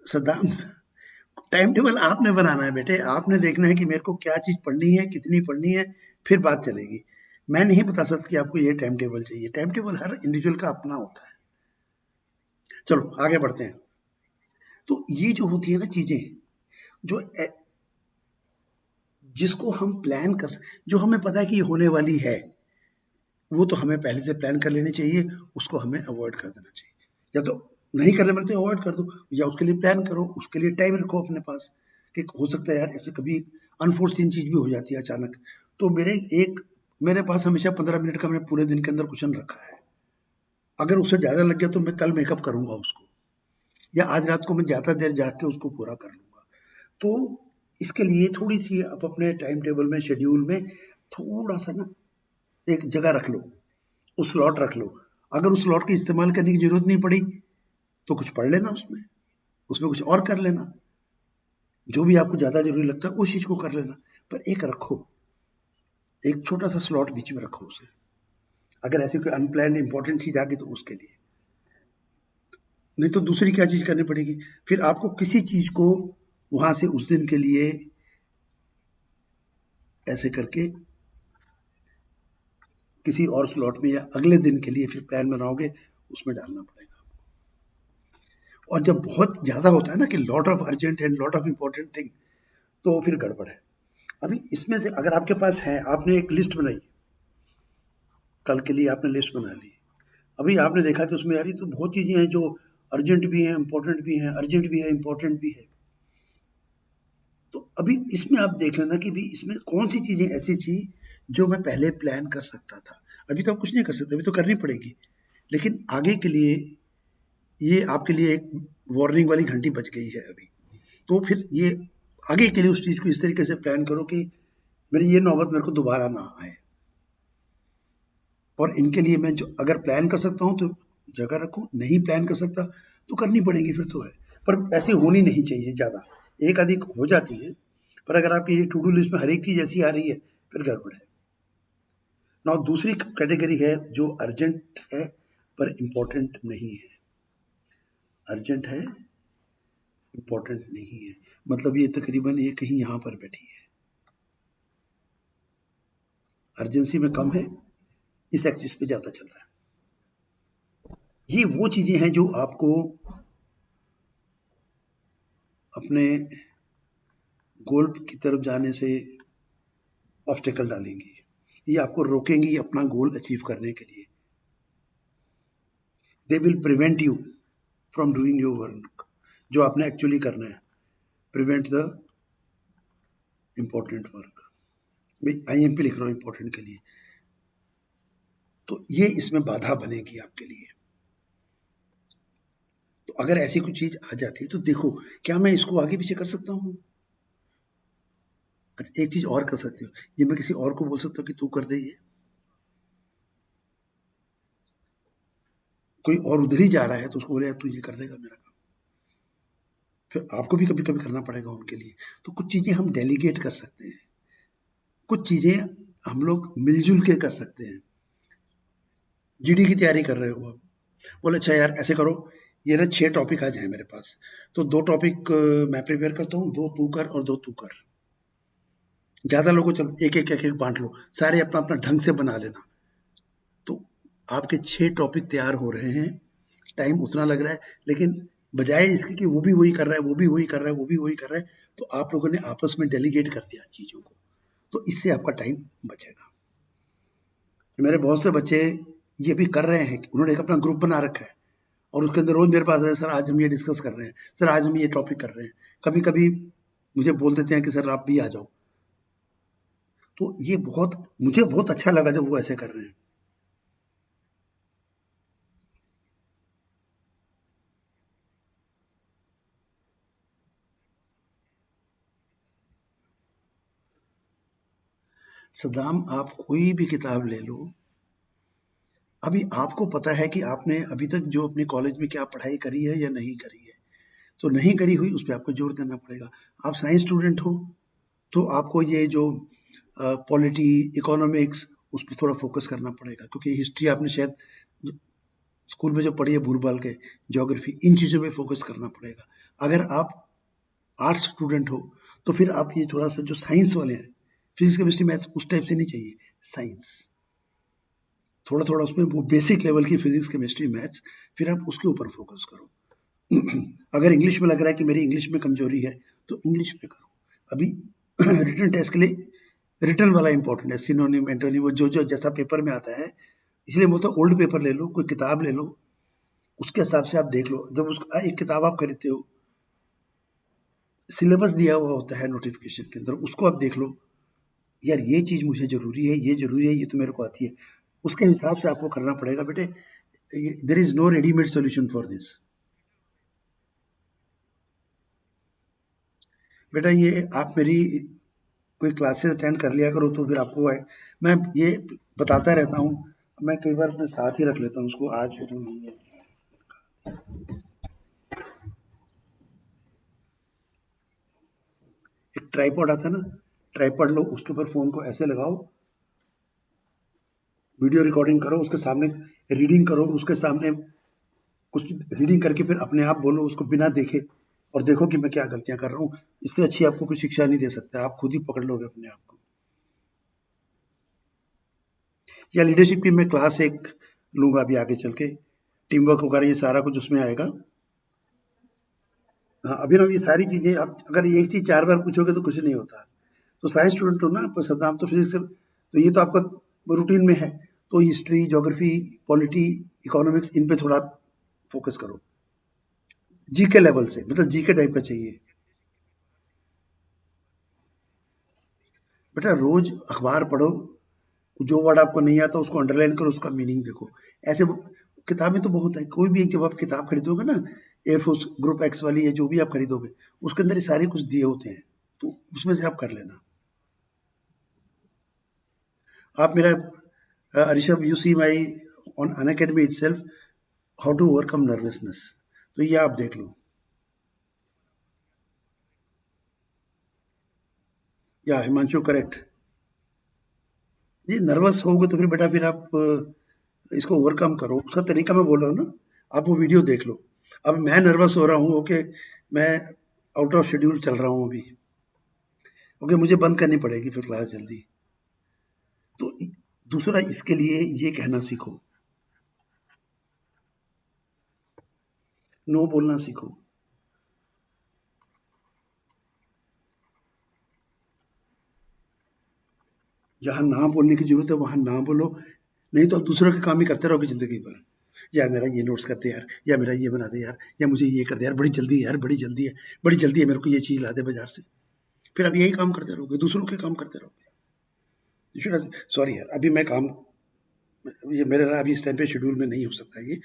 सद्दाम, टाइम टेबल आपने बनाना है बेटे, आपने देखना है कि मेरे को क्या चीज पढ़नी है, कितनी पढ़नी है, फिर बात चलेगी। मैं नहीं बता सकता कि आपको ये टाइम टेबल चाहिए, टाइम टेबल हर इंडिविजुअल का अपना होता है। चलो आगे बढ़ते हैं। तो ये जो होती है ना चीजें, जो जिसको हम प्लान कर, जो हमें पता है कि ये होने वाली है, वो तो हमें पहले से प्लान कर लेनी चाहिए, उसको हमें अवॉइड कर देना चाहिए, या तो नहीं करने में तो अवॉइड कर दो, या उसके लिए प्लान करो, उसके लिए टाइम रखो अपने पास, कि हो सकता है यार ऐसे कभी अनफोर्सिन चीज भी हो जाती है अचानक, तो मेरे पास हमेशा 15 मिनट का मैंने पूरे दिन के अंदर क्वेश्चन रखा है, अगर उससे ज्यादा लग गया तो मैं कल मेकअप करूंगा उसको, या आज रात को मैं ज्यादा देर जाग के उसको पूरा कर लूंगा। तो इसके लिए थोड़ी सी आप अपने टाइम टेबल में, शेड्यूल में थोड़ा सा ना एक जगह रख लो, उस स्लॉट रख लो, अगर उस स्लॉट की इस्तेमाल करने की जरूरत नहीं पड़ी तो कुछ पढ़ लेना उसमें, उसमें कुछ और कर लेना, जो भी आपको ज्यादा जरूरी लगता है उस चीज को कर लेना, पर एक रखो, एक छोटा सा स्लॉट बीच में रखो उसे, अगर ऐसी कोई अनप्लान इंपॉर्टेंट चीज आ गई तो उसके लिए, नहीं तो दूसरी क्या चीज करनी पड़ेगी, फिर आपको किसी चीज को वहां से उस दिन के लिए ऐसे करके किसी और स्लॉट में या अगले दिन के लिए फिर प्लान बनाओगे, उसमें डालना पड़ेगा। और जब बहुत ज़्यादा होता है ना कि lot of urgent and lot of important thing, तो फिर गड़बड़ है। अभी इसमें से अगर आपके पास है, आपने एक लिस्ट बनाई, कल के लिए आपने लिस्ट बना ली, अभी आपने देखा कि उसमें यार ये तो बहुत चीज़ें हैं जो अर्जेंट भी हैं, इम्पोर्टेंट भी हैं, अर्जेंट भी है, इम्पोर्टेंट भी है। तो अभी इसमें आप देख लेना कि भी इसमें कौन सी चीज़ें ऐसी थी जो मैं पहले प्लान कर सकता था। अभी तो आप कुछ नहीं कर सकते, अभी तो करनी पड़ेगी, लेकिन आगे के लिए ये आपके लिए एक वार्निंग वाली घंटी बज गई है अभी। तो फिर ये आगे के लिए उस चीज़ को इस तरीके से प्लान करो कि मेरी ये नौबत मेरे को दोबारा ना आए। और इनके लिए मैं जो अगर प्लान कर सकता हूँ तो जगह रखूँ, नहीं प्लान कर सकता तो करनी पड़ेगी फिर तो है, पर ऐसी होनी नहीं चाहिए ज़्यादा, एक अधिक हो जाती है, पर अगर आपकी टू डू लिस्ट में हर एक चीज़ ऐसी आ रही है फिर गड़बड़ है। ना दूसरी कैटेगरी है जो अर्जेंट है पर इम्पोर्टेंट नहीं है। अर्जेंट है, इम्पोर्टेंट नहीं है, मतलब ये तकरीबन ये कहीं यहाँ पर बैठी है, अर्जेंसी में कम है, इस एक्सिस पे ज़्यादा चल रहा है। ये वो चीज़ें हैं जो आपको अपने गोल की तरफ जाने से ऑब्स्टेकल डालेंगी, ये आपको रोकेंगी अपना गोल अचीव करने के लिए। They will prevent you from doing your work, जो आपने एक्चुअली करना है, प्रिवेंट द इम्पोर्टेंट वर्क। मैं IMP लिख रहा हूँ इम्पोर्टेंट के लिए, तो ये इसमें बाधा बनेगी आपके लिए। तो अगर ऐसी कुछ चीज आ जाती है तो देखो क्या मैं इसको आगे पीछे कर सकता हूँ। अच्छा, एक चीज और कर सकती हूँ, ये मैं किसी और को बोल सकता हूँ कि तू कर दे, ये कोई और उधर ही जा रहा है तो उसको बोले तू ये कर देगा मेरा काम, फिर आपको भी कभी कभी करना पड़ेगा उनके लिए। तो कुछ चीजें हम डेलीगेट कर सकते हैं, कुछ चीजें हम लोग मिलजुल के कर सकते हैं। GD की तैयारी कर रहे हो आप, बोले अच्छा यार ऐसे करो, ये ना 6 टॉपिक आज है मेरे पास, तो 2 टॉपिक मैं प्रिपेयर करता हूँ, 2 तू कर और 2 तू कर। ज्यादा लोगों चलो एक एक एक एक बांट लो, सारे अपना अपना ढंग से बना लेना, तो आपके 6 टॉपिक तैयार हो रहे हैं, टाइम उतना लग रहा है, लेकिन बजाय इसके कि वो भी वही कर रहा है, वो भी वही कर रहा है, वो भी वही कर रहा है, तो आप लोगों ने आपस में डेलीगेट कर दिया चीजों को, तो इससे आपका टाइम बचेगा। मेरे बहुत से बच्चे ये भी कर रहे हैं कि उन्होंने एक अपना ग्रुप बना रखा है और उसके अंदर रोज मेरे पास है, सर आज हम ये डिस्कस कर रहे हैं, सर आज हम ये टॉपिक कर रहे हैं, कभी कभी मुझे बोल देते हैं कि सर आप भी आ जाओ। तो ये मुझे बहुत अच्छा लगा जब वो ऐसे कर रहे हैं। सदाम, आप कोई भी किताब ले लो, अभी आपको पता है कि आपने अभी तक जो अपने कॉलेज में क्या पढ़ाई करी है या नहीं करी है, तो नहीं करी हुई उस पर आपको जोर देना पड़ेगा। आप साइंस स्टूडेंट हो तो आपको ये जो पॉलिटी, इकोनॉमिक्स, उस पर थोड़ा फोकस करना पड़ेगा, क्योंकि हिस्ट्री आपने शायद स्कूल में जो पढ़ी है भूल भाल के, ज्योग्राफी, इन चीज़ों पे फोकस करना पड़ेगा। अगर आप आर्ट्स स्टूडेंट हो तो फिर आप ये थोड़ा सा जो साइंस वाले हैं, फिजिक्स केमिस्ट्री मैथ्स उस टाइप से नहीं चाहिए, साइंस थोड़ा थोड़ा उसमें वो बेसिक लेवल की फिजिक्स केमिस्ट्री मैथ्स, फिर आप उसके ऊपर फोकस करो। अगर इंग्लिश में लग रहा है कि मेरी इंग्लिश में कमजोरी है तो इंग्लिश में करो। अभी रिटन टेस्ट के लिए रिटन वाला इंपॉर्टेंट है, सिनोनिम, एंटोनिम, जो जो जैसा पेपर में आता है, इसलिए बोलता हूँ ओल्ड पेपर ले लो, कोई किताब ले लो, उसके हिसाब से आप देख लो। जब उसका एक किताब आप खरीदते हो, सिलेबस दिया हुआ होता है नोटिफिकेशन के अंदर, उसको आप देख लो, यार ये चीज मुझे जरूरी है, ये जरूरी है, ये तो मेरे को आती है, उसके हिसाब से आपको करना पड़ेगा बेटे। There is no readymade solution for this बेटा। ये आप मेरी कोई क्लासेस अटेंड कर लिया करो तो फिर आपको है, मैं ये बताता रहता हूँ, मैं कई बार अपने साथ ही रख लेता हूँ उसको, आज फिर नहीं है। एक ट्राइपॉड आता है ना, ट्राइपॉड लो, उसके ऊपर फोन को ऐसे लगाओ, वीडियो रिकॉर्डिंग करो, उसके सामने रीडिंग करो, उसके सामने कुछ रीडिंग करके फिर अपने आप बोलो उसको बिना देखे, और देखो कि मैं क्या गलतियां कर रहा हूँ। इससे अच्छी आपको कोई शिक्षा नहीं दे सकता, आप खुद ही पकड़ लोगे अपने आप को। या लीडरशिप की मैं क्लास एक लूंगा अभी आगे चल के, टीम वर्क वगैरह ये सारा कुछ उसमें आएगा। हाँ, अभिनव ये सारी चीज़ें आप अगर एक चीज़ 4 बार पूछोगे तो कुछ नहीं होता। तो साइंस स्टूडेंट हो ना आप, सदाम तो फिजिक्स तो ये तो आपका रूटीन में है। तो हिस्ट्री, ज्योग्राफी, पॉलिटी, इकोनॉमिक्स इन पे थोड़ा फोकस करो। जीके लेवल से, मतलब जीके टाइप का चाहिए। बेटा रोज अखबार पढ़ो, जो वर्ड आपको नहीं आता उसको अंडरलाइन करो, उसका मीनिंग देखो। ऐसे किताबें तो बहुत है, कोई भी एक जब आप किताब खरीदोगे ना, एयरफोर्स ग्रुप एक्स वाली है जो भी आप खरीदोगे, उसके अंदर ये सारे कुछ दिए होते हैं, तो उसमें से आप कर लेना। आप मेरा Rishabh, you see my on Unacademy itself how to overcome nervousness, तो ये आप देख लो। या हिमांशु करेक्ट जी, नर्वस होगे तो फिर बेटा फिर आप इसको ओवरकम करो, उसका तरीका मैं बोल रहा हूँ ना, आप वो वीडियो देख लो। अब मैं नर्वस हो रहा हूँ, ओके, मैं आउट ऑफ शेड्यूल चल रहा हूँ अभी, ओके, मुझे बंद करनी पड़ेगी फिर क्लास जल्दी। तो दूसरा इसके लिए ये कहना सीखो, नो बोलना सीखो। जहाँ ना बोलने की जरूरत है वहां ना बोलो, नहीं तो आप दूसरों के काम ही करते रहोगे जिंदगी भर। यार मेरा ये नोट्स करते यार, या मेरा ये बना दे यार, या मुझे ये कर दे यार, बड़ी जल्दी है यार, बड़ी जल्दी है, बड़ी जल्दी है, मेरे को ये चीज ला दे बाजार से। फिर आप यही काम करते रहोगे, दूसरों के काम करते रहोगे। सॉरी यार, अभी मैं काम, ये मेरा अभी इस टाइम पे शेड्यूल में नहीं हो सकता ये,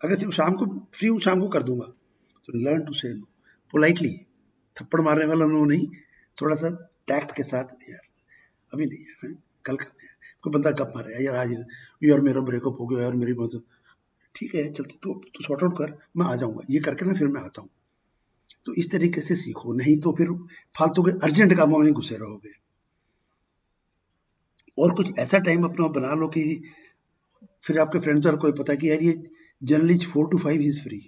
अगर शाम को फ्री हूँ शाम को कर दूंगा। तो लर्न टू से नो पोलाइटली, थप्पड़ मारने वाला नो नहीं, थोड़ा सा टैक्ट के साथ, यार अभी नहीं यार, कल करते हैं। कोई बंदा गप मार रहा है यार, आज यार मेरा ब्रेकअप हो गया यार, मेरी मदद, ठीक है चल तो सॉर्ट आउट कर, मैं आ जाऊंगा, ये करके ना फिर मैं आता हूँ। तो इस तरीके से सीखो, नहीं तो फिर फालतू के अर्जेंट कामों में घुसे रहोगे। और कुछ ऐसा टाइम अपना बना लो कि फिर आपके फ्रेंड्स और कोई पता कि यार ये जनरली 4 to 5 इज फ्री,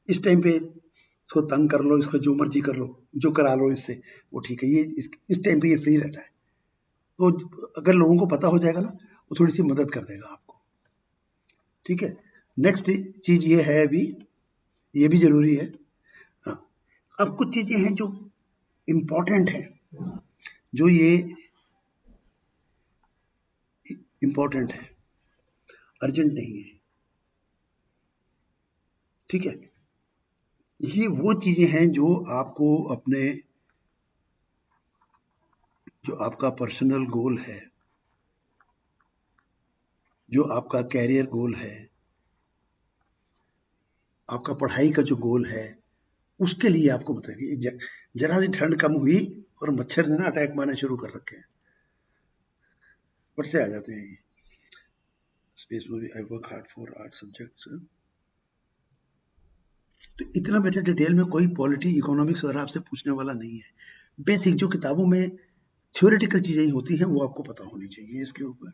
इस टाइम पे इसको तंग कर लो, इसको जो मर्जी कर लो, जो करा लो इससे, वो ठीक है, ये इस टाइम पे ये फ्री रहता है। तो अगर लोगों को पता हो जाएगा ना, वो थोड़ी सी मदद कर देगा आपको, ठीक है। नेक्स्ट चीज ये है अभी, ये भी जरूरी है। हाँ, अब कुछ चीजें हैं जो इम्पोर्टेंट है, जो ये इम्पोर्टेंट है, अर्जेंट नहीं है, ठीक है। ये वो चीजें हैं जो आपको अपने, जो आपका पर्सनल गोल है, जो आपका कैरियर गोल है, आपका पढ़ाई का जो गोल है, उसके लिए आपको बताइए। जरा सी ठंड कम हुई और मच्छर ने ना अटैक मारना शुरू कर रखे हैं, फट से आ जाते हैं ये। Space movie, I work hard for art subjects. तो इतना बेटा डिटेल में कोई पॉलिटी, इकोनॉमिक्स वगैरह आपसे पूछने वाला नहीं है। बेसिक जो किताबों में थ्योरेटिकल चीजें होती हैं वो आपको पता होनी चाहिए इसके ऊपर।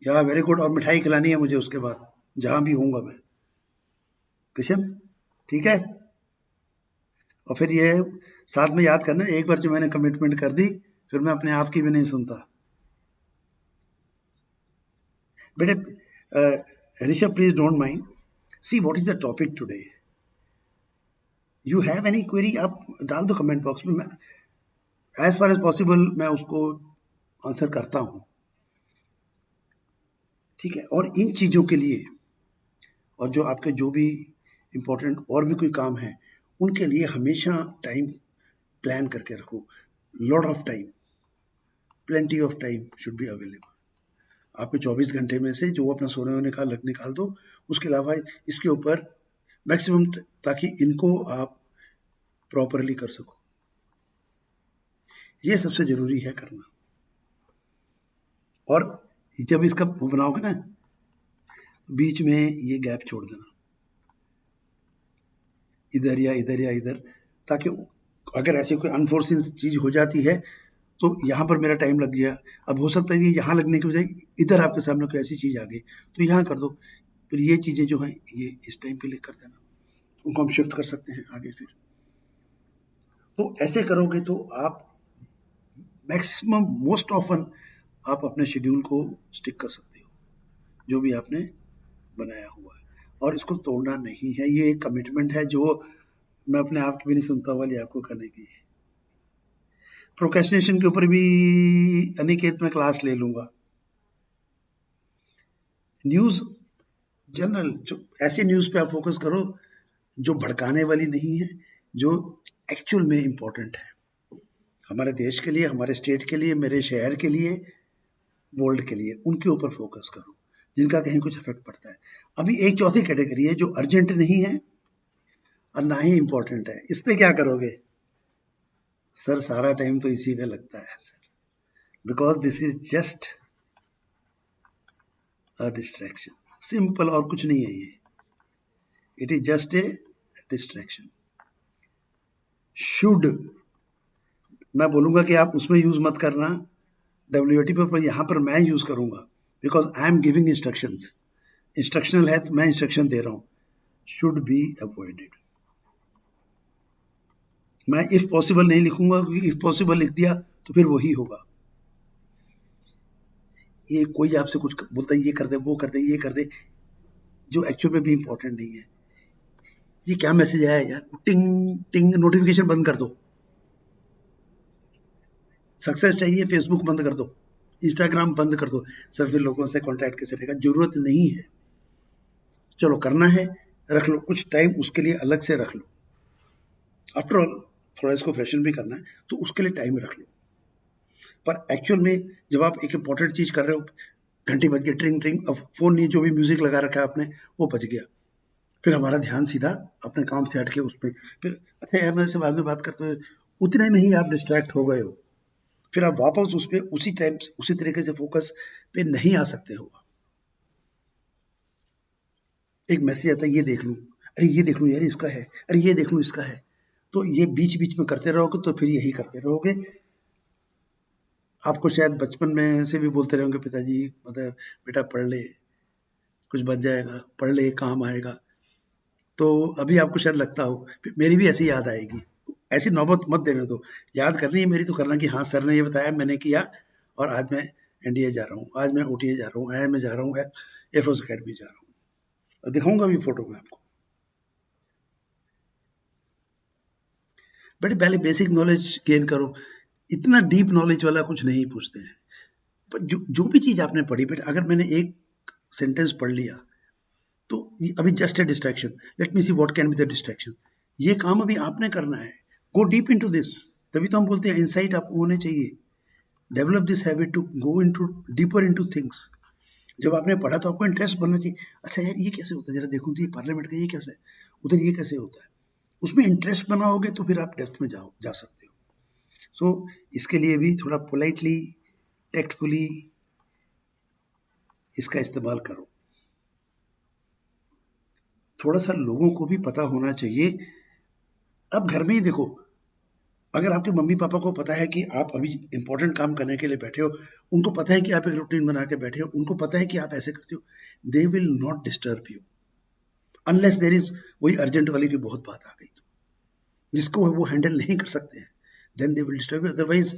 या वेरी गुड, और मिठाई खिलानी है मुझे उसके बाद, जहां भी होऊंगा मैं, कृष्ण, ठीक है। और फिर ये साथ में याद करना, एक बार जो मैंने कमिटमेंट कर दी फिर मैं अपने आप की भी नहीं सुनता बेटे। Rishabh please don't mind, see what is the topic today, you have any query आप डाल दो कमेंट बॉक्स में, एज फार एज पॉसिबल मैं उसको आंसर करता हूं, ठीक है। और इन चीजों के लिए, और जो आपके जो भी इंपॉर्टेंट और भी कोई काम है, उनके लिए हमेशा टाइम प्लान करके रखो। Lot of time, plenty of time should be available आपके 24 घंटे में से, जो अपना सोने होने का लग निकाल दो। उसके अलावा इसके ऊपर मैक्सिमम, ताकि इनको आप प्रॉपरली कर सको, ये सबसे जरूरी है करना। और जब इसका बनाओगे ना, बीच में ये गैप छोड़ देना, इधर या इधर या इधर, ताकि अगर ऐसी कोई अनफोर्सिन चीज हो जाती है तो यहाँ पर मेरा टाइम लग गया, अब हो सकता है कि यहाँ लगने की बजाय इधर आपके सामने कोई ऐसी चीज आ गई तो यहाँ कर दो, फिर ये चीजें जो है ये इस टाइम पे कर देना, उनको हम शिफ्ट कर सकते हैं आगे फिर। तो ऐसे करोगे तो आप मैक्सिमम, मोस्ट ऑफन आप अपने शेड्यूल को स्टिक कर सकते हो, जो भी आपने बनाया हुआ है और इसको तोड़ना नहीं है। ये एक कमिटमेंट है जो मैं अपने आप की भी नहीं सुनता वाली आपको करने की। प्रोक्रेस्टिनेशन के ऊपर भी अनिकेत में क्लास ले लूंगा। न्यूज जनरल, जो ऐसी न्यूज पे आप फोकस करो जो भड़काने वाली नहीं है, जो एक्चुअल में इंपॉर्टेंट है हमारे देश के लिए, हमारे स्टेट के लिए, मेरे शहर के लिए, वर्ल्ड के लिए, उनके ऊपर फोकस करो जिनका कहीं कुछ इफेक्ट पड़ता है। अभी एक चौथी कैटेगरी है जो अर्जेंट नहीं है और ना ही इंपॉर्टेंट है। इस पे क्या करोगे? सर सारा टाइम तो इसी पे लगता है sir, because this is just a distraction. Simple, और कुछ नहीं है ये, it is just a distraction. Should मैं बोलूंगा कि आप उसमें यूज मत करना WOT पे, पर यहां पर मैं यूज करूंगा because I am giving instructions. Instructional है तो मैं इंस्ट्रक्शन दे रहा हूं। Should be avoided. मैं इफ पॉसिबल नहीं लिखूंगा क्योंकि इफ पॉसिबल लिख दिया तो फिर वही होगा। ये कोई आपसे कुछ बोलता है ये कर दे, वो कर दे, ये कर दे, जो एक्चुअल में भी इंपॉर्टेंट नहीं है। ये क्या मैसेज आया यार, टिंग टिंग नोटिफिकेशन बंद कर दो। सक्सेस चाहिए, फेसबुक बंद कर दो, इंस्टाग्राम बंद कर दो। सब फिर लोगों से कांटेक्ट कैसे रहेगा? जरूरत नहीं है। चलो करना है रख लो, कुछ टाइम उसके लिए अलग से रख लो। आफ्टर ऑल थोड़ा इसको फ्रेशन भी करना है तो उसके लिए टाइम रख लो। पर एक्चुअल में जब आप एक इंपॉर्टेंट चीज कर रहे हो, घंटी बज गई, ट्रिंग ट्रिंग, अब फोन नहीं, जो भी म्यूजिक लगा रखा है आपने वो बज गया, फिर हमारा ध्यान सीधा अपने काम से हटके उस पर, फिर अच्छा यार मैं इससे बाद में बात करते हुए, उतने में ही आप डिस्ट्रैक्ट हो गए हो। फिर आप वापस उस पर उसी टाइम उसी तरीके से फोकस पे नहीं आ सकते हो। एक मैसेज आता है ये देख लूं, अरे ये देख लूं यार इसका है, अरे ये देख लूं इसका है, तो ये बीच बीच में करते रहोगे तो फिर यही करते रहोगे। आपको शायद बचपन में से भी बोलते रहोगे पिताजी, मदर, बेटा पढ़ ले कुछ बच जाएगा, पढ़ ले काम आएगा। तो अभी आपको शायद लगता हो, मेरी भी ऐसी याद आएगी। ऐसी नौबत मत देने दो, याद करनी है मेरी तो करना कि हाँ सर ने ये बताया, मैंने किया, और आज मैं NDA जा रहा हूँ, आज मैं OTA जा रहा हूँ, मैं जा रहा हूँ एयरफोर्स अकेडमी जा रहा हूँ। दिखाऊंगा भी फोटो में आपको। बड़ी पहले बेसिक नॉलेज गेन करो, इतना डीप नॉलेज वाला कुछ नहीं पूछते हैं। पर जो भी चीज आपने पढ़ी, बट अगर मैंने एक सेंटेंस पढ़ लिया तो अभी just a distraction, let me see what can be the distraction, ये काम अभी आपने करना है। गो डीप इनटू दिस, तभी तो हम बोलते हैं इनसाइट आपको होने चाहिए। Develop this habit to go into deeper into things. जब आपने पढ़ा तो आपको इंटरेस्ट बनना चाहिए, अच्छा यार ये कैसे होता है, जरा देखूं तो ये पार्लियामेंट का ये कैसे है, उधर ये कैसे होता है, उसमें इंटरेस्ट बनाओगे तो फिर आप डेप्थ में जा सकते हो। सो इसके लिए भी थोड़ा पोलाइटली, टेक्टफुली इसका इस्तेमाल करो। थोड़ा सा लोगों को भी पता होना चाहिए। अब घर में ही देखो, अगर आपके मम्मी पापा को पता है कि आप अभी इंपॉर्टेंट काम करने के लिए बैठे हो, उनको पता है कि आप एक रूटीन बना के बैठे हो, उनको पता है कि आप ऐसे करते हो, they will not disturb you unless there is वही अर्जेंट वाली भी बहुत बात आ गई तो, जिसको वो हैंडल नहीं कर सकते हैं, then they will disturb you. Otherwise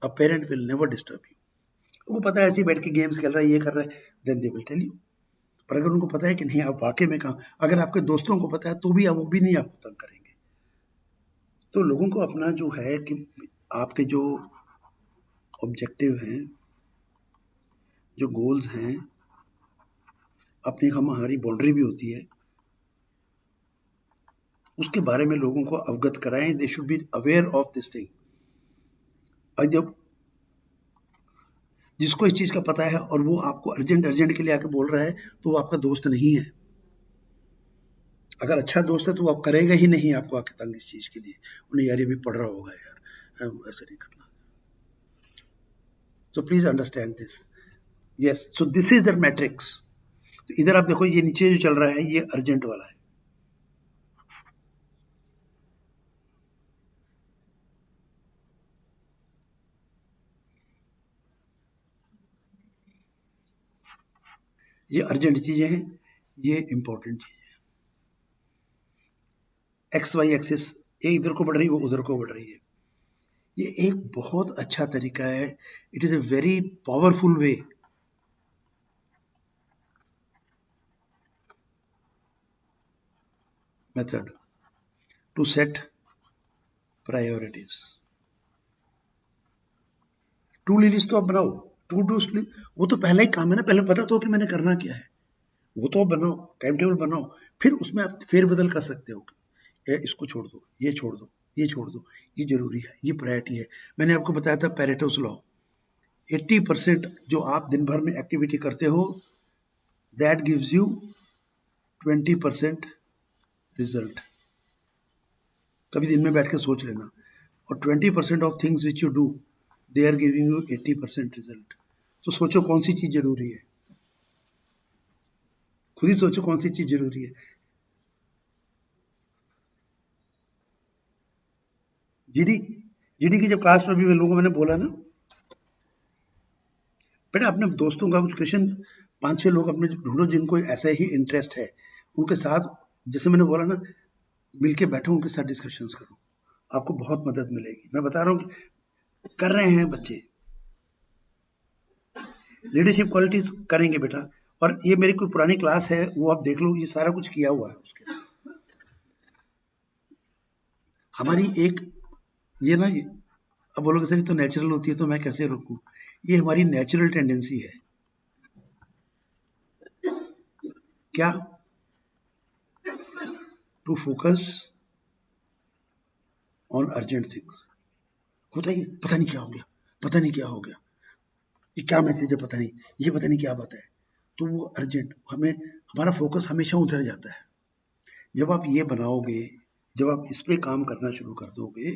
a parent will never disturb you. उनको पता है ऐसे ही बैठ के गेम्स खेल रहा है, ये कर रहा है, then they will tell you. पर अगर उनको पता है कि नहीं आप वाकई में काम, अगर आपके दोस्तों को पता है तो भी वो भी नहीं आपको तंग करेंगे। तो लोगों को अपना जो है कि आपके जो ऑब्जेक्टिव हैं, जो गोल्स हैं, अपनी हमारी बाउंड्री भी होती है, उसके बारे में लोगों को अवगत कराएं। They should be aware of this thing. और जब जिसको इस चीज का पता है और वो आपको अर्जेंट अर्जेंट के लिए आके बोल रहा है तो वो आपका दोस्त नहीं है। अगर अच्छा दोस्त है तो वो आप करेगा ही नहीं आपको आके तंग इस चीज के लिए, उन्हें यार ये भी पढ़ रहा होगा यार, ऐसा नहीं करना। So please understand this. Yes, so this is the matrix. तो इधर आप देखो, ये नीचे जो चल रहा है ये अर्जेंट वाला है, ये अर्जेंट चीजें हैं, ये इंपॉर्टेंट चीजें हैं। XY एक्सिस, ये इधर को बढ़ रही है, वो उधर को बढ़ रही है। ये एक बहुत अच्छा तरीका है, it is a very powerful way method to set priorities. To do list तो आप बनाओ, टू डू लिस्ट वो तो पहला ही काम है ना, पहले पता तो कि मैंने करना क्या है, वो तो आप बनाओ, टाइम टेबल बनाओ, फिर उसमें आप फेरबदल कर सकते हो, इसको छोड़ दो, ये छोड़ दो, ये छोड़ दो, ये जरूरी है, ये प्रायोरिटी है। मैंने आपको बताया था पैरेटोस लॉ, 80% जो आप दिन भर में एक्टिविटी करते हो, दैट गिव्स यू 20% रिजल्ट। कभी दिन में बैठ के सोच लेना, और 20% of things which you do they are giving you 80% result. तो सोचो कौन सी चीज जरूरी है, खुद ही सोचो कौन सी चीज जरूरी है। जीडी जीडी की जब क्लास में भी लोगों मैंने बोला ना, बेटा अपने दोस्तों का कुछ क्वेश्चन 5-6 लोग अपने ढूंढो जिनको ऐसे ही इंटरेस्ट है, उनके साथ, जैसे मैंने बोला ना, मिलके बैठो, उनके साथ डिस्कशंस करो, आपको बहुत मदद मिलेगी। मैं बता रहा हूँ कि कर रहे हैं बच्चे, लीडरशिप क्वालिटीज करेंगे बेटा। और ये मेरी कोई पुरानी क्लास है, वो आप देख लो, ये सारा कुछ किया हुआ है उसके। हमारी एक ये ना, अब बोलोगे सर तो नेचुरल होती है, तो मैं कैसे रोकूं, ये हमारी नेचुरल टेंडेंसी है। क्या? To focus on urgent things. होता ही पता नहीं क्या हो गया, पता नहीं क्या हो गया, ये क्या मैसेज है, पता नहीं, ये पता नहीं क्या बात है, तो वो अर्जेंट, हमें हमारा फोकस हमेशा उधर जाता है। जब आप ये बनाओगे, जब आप इस पे काम करना शुरू कर दोगे,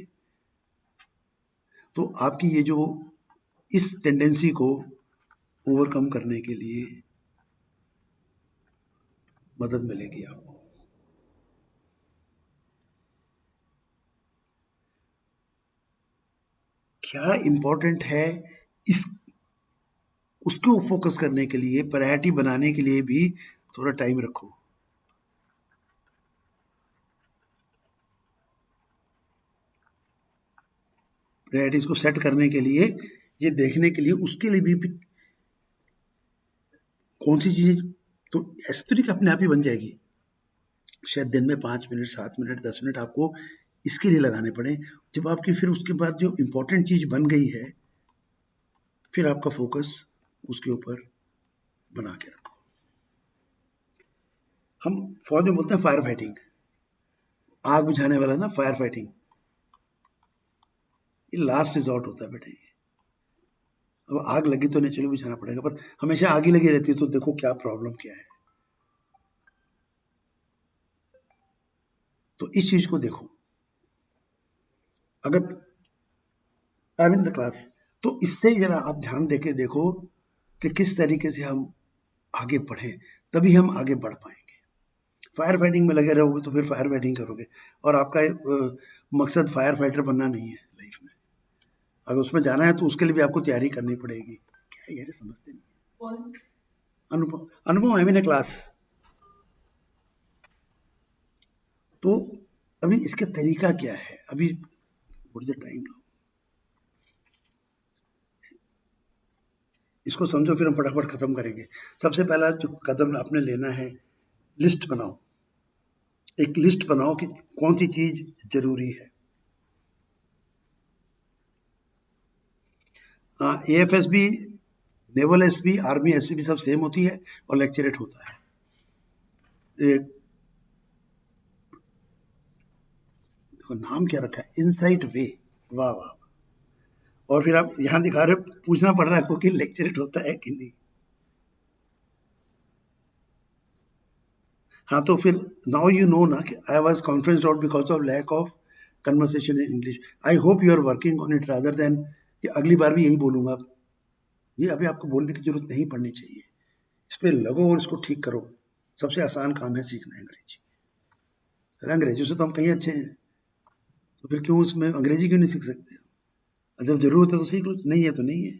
तो आपकी ये जो इस टेंडेंसी को ओवरकम करने के लिए मदद मिलेगी आपको। क्या इंपॉर्टेंट है, इस उसको फोकस करने के लिए, प्रायोरिटी बनाने के लिए भी थोड़ा टाइम रखो। प्रायोरिटीज को सेट करने के लिए, ये देखने के लिए, उसके लिए भी कौन सी चीज, तो ऐसे तो नहीं कि अपने आप ही बन जाएगी, शायद दिन में 5 मिनट, 7 मिनट, 10 मिनट आपको इसके लिए लगाने पड़े। जब आपकी फिर उसके बाद जो इंपॉर्टेंट चीज बन गई है, फिर आपका फोकस उसके ऊपर बना के रखो। हम फौज में बोलते हैं फायर फाइटिंग, आग बुझाने वाला ना, फायर फाइटिंग, ये लास्ट रिजॉर्ट होता है बेटा। ये अब आग लगी तो नहीं, चलो बुझाना पड़ेगा, पर हमेशा आग ही लगी रहती है, तो देखो क्या प्रॉब्लम क्या है। तो इस चीज को देखो, अगर आई इन द क्लास, तो इससे जरा आप ध्यान देके देखो कि किस तरीके से हम आगे बढ़े, तभी हम आगे बढ़ पाएंगे। फायर फाइटिंग में लगे रहोगे तो फिर फायर फाइटिंग करोगे, और आपका मकसद फायर फाइटर बनना नहीं है लाइफ में। अगर उसमें जाना है तो उसके लिए भी आपको तैयारी करनी पड़ेगी। क्या यार समझते नहीं। अनुपम, अनुपम आई मीन ए क्लास। तो अभी इसका तरीका क्या है, अभी टाइम लो, इसको समझो, फिर हम फटाफट खत्म करेंगे। सबसे पहला जो कदम आपने लेना है, लिस्ट बनाओ, एक लिस्ट बनाओ कि कौन सी चीज जरूरी है। AFSB, naval SP, army SP सब सेम होती है, और लेक्चरेट होता है। देखो नाम क्या रखा है, इनसाइट वे, वाह वाह। और फिर आप यहाँ दिखा रहे हो, पूछना पड़ रहा है आपको कि लेक्चरेट होता है कि नहीं। हाँ, तो फिर नाउ यू नो ना कि I was confused out because of lack of conversation in English. I hope you are working on it rather than कि अगली बार भी यही बोलूंगा। ये अभी आपको बोलने की जरूरत नहीं पड़नी चाहिए, इस पे लगो और इसको ठीक करो। सबसे आसान काम है सीखना अंग्रेजी। अंग्रेजी से तो हम कहीं अच्छे हैं, तो फिर क्यों उसमें अंग्रेजी क्यों नहीं सीख सकते? जब जरूरत है तो सीख लो, नहीं है तो नहीं है।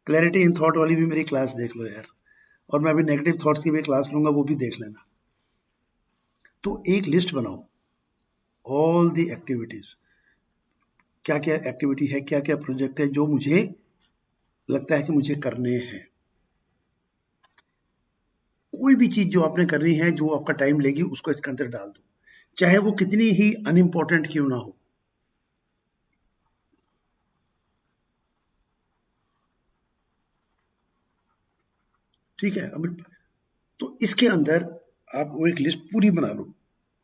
क्लैरिटी इन थॉट वाली भी मेरी क्लास देख लो यार, और मैं अभी नेगेटिव थॉट्स की भी क्लास लूंगा, वो भी देख लेना। तो एक लिस्ट बनाओ, ऑल दी एक्टिविटीज, क्या क्या एक्टिविटी है, क्या क्या प्रोजेक्ट है जो मुझे लगता है कि मुझे करने हैं। कोई भी चीज जो आपने करनी है, जो आपका टाइम लेगी, उसको इसके अंदर डाल दो, चाहे वो कितनी ही अनइम्पोर्टेंट क्यों ना हो। ठीक है, अब तो इसके अंदर आप वो एक लिस्ट पूरी बना लो।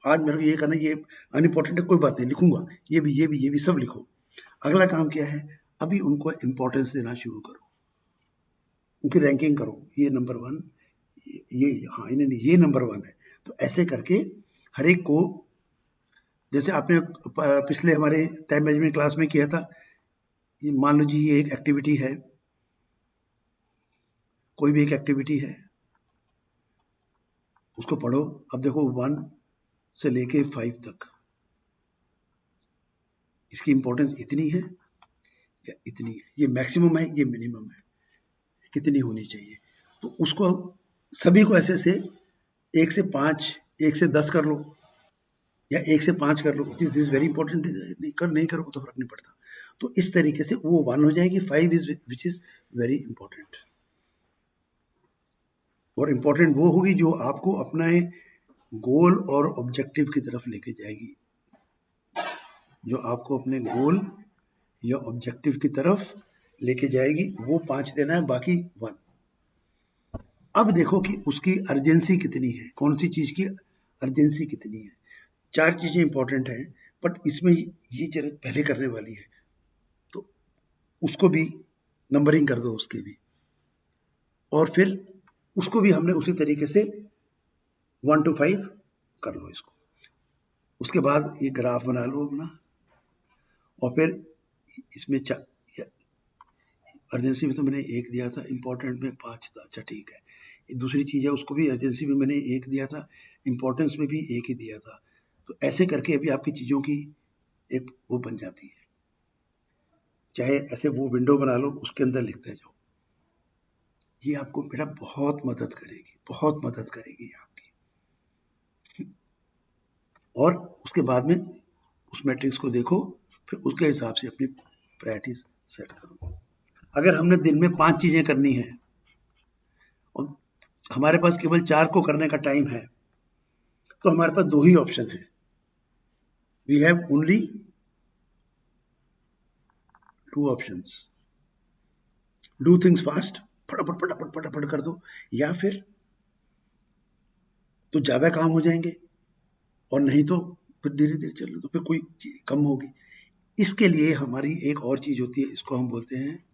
आज मेरे को ये करना, ये अनइम्पोर्टेंट है, कोई बात नहीं, लिखूंगा, ये भी ये भी ये भी सब लिखो। अगला काम क्या है, अभी उनको इंपॉर्टेंस देना शुरू करो, उनकी रैंकिंग करो, ये नंबर 1, ये हाँ इन्हें नहीं, ये नंबर 1 है। तो ऐसे करके हर एक को, जैसे आपने पिछले हमारे टाइम मैनेजमेंट क्लास में किया था, मान लो जी ये एक एक्टिविटी है, कोई भी एक एक्टिविटी है, उसको पढ़ो। अब देखो 1 से लेके 5 तक इसकी इंपॉर्टेंस इतनी है या इतनी है, ये मैक्सिमम है, ये मिनिमम है, कितनी होनी चाहिए। तो उसको सभी को ऐसे से 1 से 5, 1 से 10 कर लो, या 1 से 5 कर लो। दिस इज वेरी इंपॉर्टेंट, नहीं करो तो फर्क नहीं पड़ता। तो इस तरीके से वो 1 हो जाएगी, 5 is which is very important. और इंपॉर्टेंट वो होगी जो आपको अपना गोल और ऑब्जेक्टिव की तरफ लेके जाएगी, जो आपको अपने गोल या ऑब्जेक्टिव की तरफ लेके जाएगी, वो 5 देना है, बाकी 1। अब देखो कि उसकी अर्जेंसी कितनी है, कौन सी चीज की अर्जेंसी कितनी है। 4 चीजें इंपॉर्टेंट हैं, बट इसमें ये जरूरत पहले करने वाली है, तो उसको भी नंबरिंग कर दो, उसकी भी, और फिर उसको भी हमने उसी तरीके से 1 to 5 कर लो इसको। उसके बाद ये ग्राफ बना लो अपना, और फिर इसमें अर्जेंसी में तो मैंने 1 दिया था, इंपॉर्टेंट में 5 था, अच्छा ठीक है। दूसरी चीज है, उसको भी अर्जेंसी में मैंने 1 दिया था, इंपॉर्टेंस में भी 1 ही दिया था। तो ऐसे करके अभी आपकी चीजों की एक वो बन जाती है। चाहे ऐसे वो विंडो बना लो, उसके अंदर लिखते जाओ। ये आपको बेटा बहुत मदद करेगी, बहुत मदद करेगी आपकी। और उसके बाद में उस मैट्रिक्स को देखो, फिर उसके हिसाब से अपनी प्रायोरिटीज सेट करो। अगर हमने दिन में 5 चीजें करनी है और हमारे पास केवल 4 को करने का टाइम है, तो हमारे पास 2 ही ऑप्शन है। We have only 2 options. Do things fast, फटाफट फटाफट फटाफट कर दो, या फिर तो ज्यादा काम हो जाएंगे, और नहीं तो फिर धीरे धीरे चल लो, तो फिर कोई चीज कम होगी। इसके लिए हमारी एक और चीज होती है, इसको हम बोलते हैं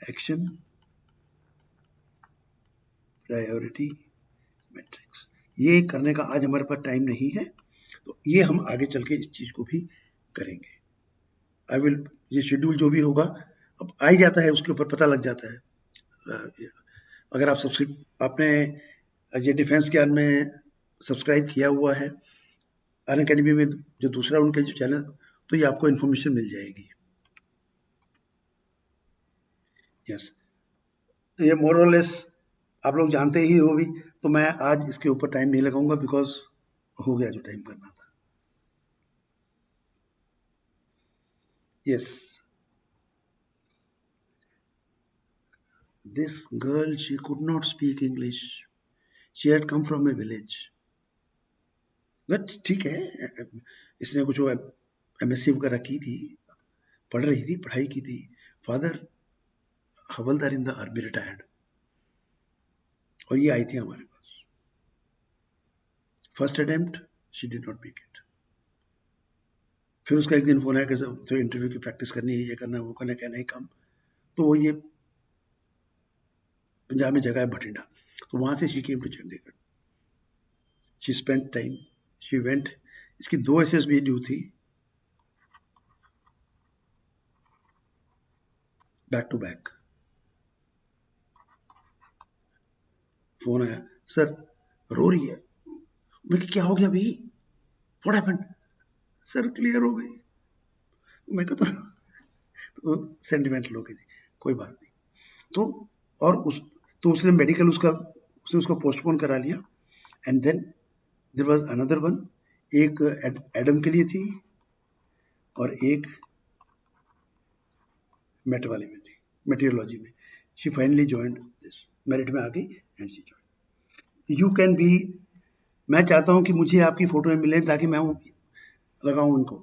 एक्शन प्रायोरिटी मैट्रिक्स। ये करने का आज हमारे पास टाइम नहीं है, तो ये हम आगे चल के इस चीज को भी करेंगे। आई विल, ये शेड्यूल जो भी होगा अब आ ही जाता है, उसके ऊपर पता लग जाता है। अगर आप आपने ये डिफेंस ज्ञान में सब्सक्राइब किया हुआ है अनअकैडमी में, जो दूसरा उनका जो चैनल, तो ये आपको इन्फॉर्मेशन मिल जाएगी। यस, ये मोर और लेस आप लोग जानते ही हो भी, तो मैं आज इसके ऊपर टाइम नहीं लगाऊंगा, बिकॉज हो गया जो टाइम करना था। Yes, this girl, she could not speak English, she had come from A village. But ठीक है, इसने कुछ एमएससी वगैरह की थी, पढ़ रही थी, पढ़ाई की थी। Father havildar in the army, retired, और ये आई थी हमारे पास। First attempt she did not make it. फिर उसका एक दिन फोन आया कि तो इंटरव्यू की प्रैक्टिस करनी है, ये करना है, वो करना, क्या नहीं कम। तो वो ये पंजाब में जगह है भटिंडा, तो वहां से she came to Chandigarh. She spent time, she went. इसकी 2 एसएसबी ड्यू थी, बैक टू बैक। फोन आया, सर रो रही है। मैं क्या हो गया भाई, व्हाट हैपेंड? सर क्लियर हो गई। मैं कहता तो सेंटिमेंटल हो गई थी, कोई बात नहीं। तो और तो उसने मेडिकल उसने उसको पोस्टपोन करा लिया। And then there was another one, एक एडम के लिए थी और एक मेट वाले में थी, मेटीरियोलॉजी में। She finally joined this. Merit में आ गई and she join. You can be, मैं चाहता हूं कि मुझे आपकी फोटो मिले ताकि मैं लगाऊं उनको।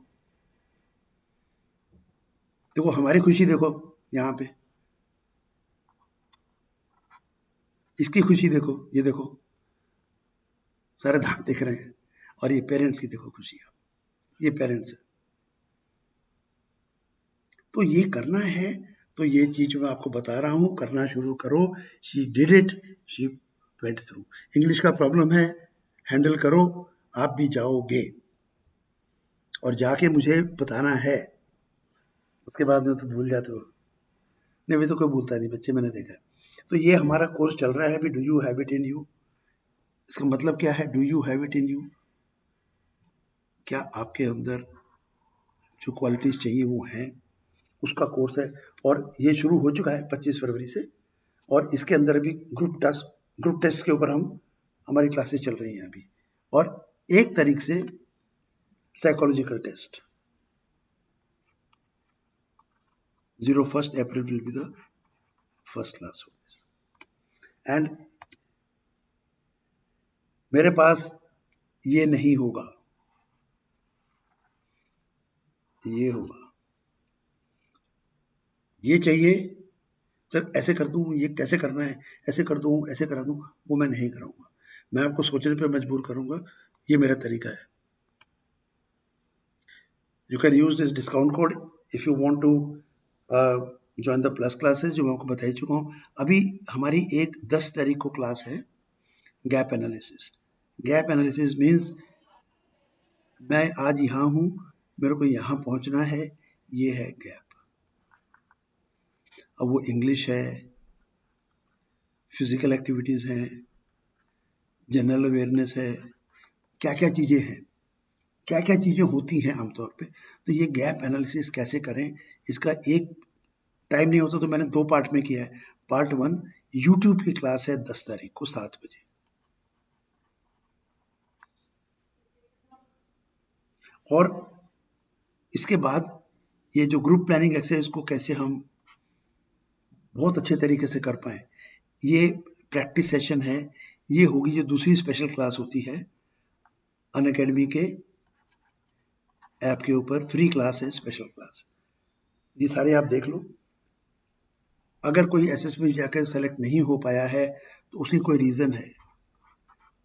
देखो हमारी खुशी देखो यहाँ पे, इसकी खुशी देखो, ये देखो सारे दांत दिख रहे हैं, और ये पेरेंट्स की देखो खुशी, ये पेरेंट्स है। तो ये करना है, तो ये चीज मैं आपको बता रहा हूं, करना शुरू करो। She did it, she went through. English का प्रॉब्लम है, हैंडल करो, आप भी जाओगे, और जाके मुझे बताना है। उसके बाद में तो भूल जाते हो, नहीं भी तो कोई भूलता नहीं बच्चे, मैंने देखा है। तो ये हमारा कोर्स चल रहा है अभी, do you have it in you. इसका मतलब क्या है, do you have it in you, क्या आपके अंदर जो क्वालिटीज चाहिए वो हैं, उसका कोर्स है। और ये शुरू हो चुका है 25 फरवरी से, और इसके अंदर अभी ग्रुप टेस्ट के ऊपर हमारी क्लासेस चल रही हैं अभी, और एक तारीख से psychological test. 1st April will be the first class of this. And मेरे पास ये नहीं होगा, ये होगा, ये चाहिए सर, ऐसे कर दूं, ये कैसे करना है, ऐसे कर दूं, ऐसे करा दूं, वो मैं नहीं कराऊंगा। मैं आपको सोचने पे मजबूर करूंगा, ये मेरा तरीका है। You can use this discount code if you want to join the plus classes, जो मैं आपको बता ही चुका हूँ। अभी हमारी एक 10 तारीख को क्लास है, gap analysis. Gap analysis means मैं आज यहाँ हूँ, मेरे को यहाँ पहुँचना है, ये है गैप। अब वो इंग्लिश है, फिजिकल एक्टिविटीज हैं, जनरल अवेयरनेस है, क्या क्या चीजें हैं, क्या क्या चीजें होती हैं आमतौर पे। तो ये गैप एनालिसिस कैसे करें, इसका एक टाइम नहीं होता, तो मैंने 2 पार्ट में किया है। पार्ट 1 यूट्यूब की क्लास है 10 तारीख को 7 बजे, और इसके बाद ये जो ग्रुप प्लानिंग एक्सरसाइज को कैसे हम बहुत अच्छे तरीके से कर पाए, ये प्रैक्टिस सेशन है। ये होगी जो दूसरी स्पेशल क्लास होती है अनअकैडमी के ऐप के ऊपर, फ्री क्लास है, स्पेशल क्लास। ये सारे आप देख लो। अगर कोई एसएसबी जाकर सेलेक्ट नहीं हो पाया है तो उसकी कोई रीजन है,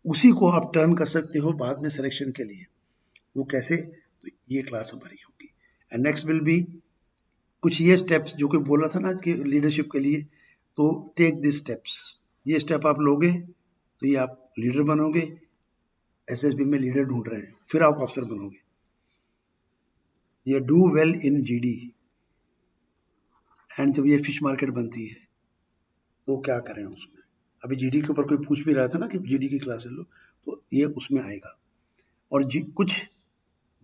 उसी को आप टर्न कर सकते हो बाद में सिलेक्शन के लिए। वो कैसे, तो ये क्लास हमारी होगी। एंड नेक्स्ट विल बी कुछ ये स्टेप्स जो कि बोला था ना कि लीडरशिप के लिए, तो टेक दिस स्टेप्स, ये स्टेप आप लोगे तो ये आप लीडर बनोगे। एसएसबी में लीडर ढूंढ रहे हैं, फिर आप अफसर बनोगे। ये do well in GD, and जब ये फिश मार्केट बनती है तो क्या करें उसमें। अभी जीडी के ऊपर कोई पूछ भी रहा था ना कि जीडी की क्लास ले लो, तो ये उसमें आएगा। और कुछ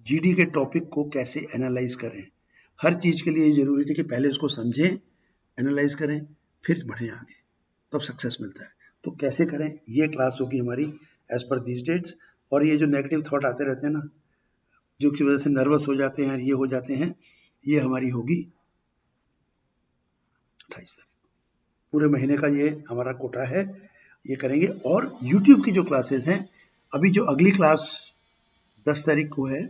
जीडी के टॉपिक को कैसे एनालाइज करें, हर चीज के लिए ये जरूरी है कि पहले उसको समझें, एनालाइज करें, फिर बढ़े आगे, तब सक्सेस मिलता है। तो कैसे करें, ये क्लास होगी हमारी एज पर दीज डेट्स। और ये जो नेगेटिव थॉट आते रहते हैं ना, जो की वजह से नर्वस हो जाते हैं, ये हो जाते हैं, ये हमारी होगी 28 तारीख, पूरे महीने का ये हमारा कोटा है, ये करेंगे। और यूट्यूब की जो क्लासेस हैं, अभी जो अगली क्लास 10 तारीख को है,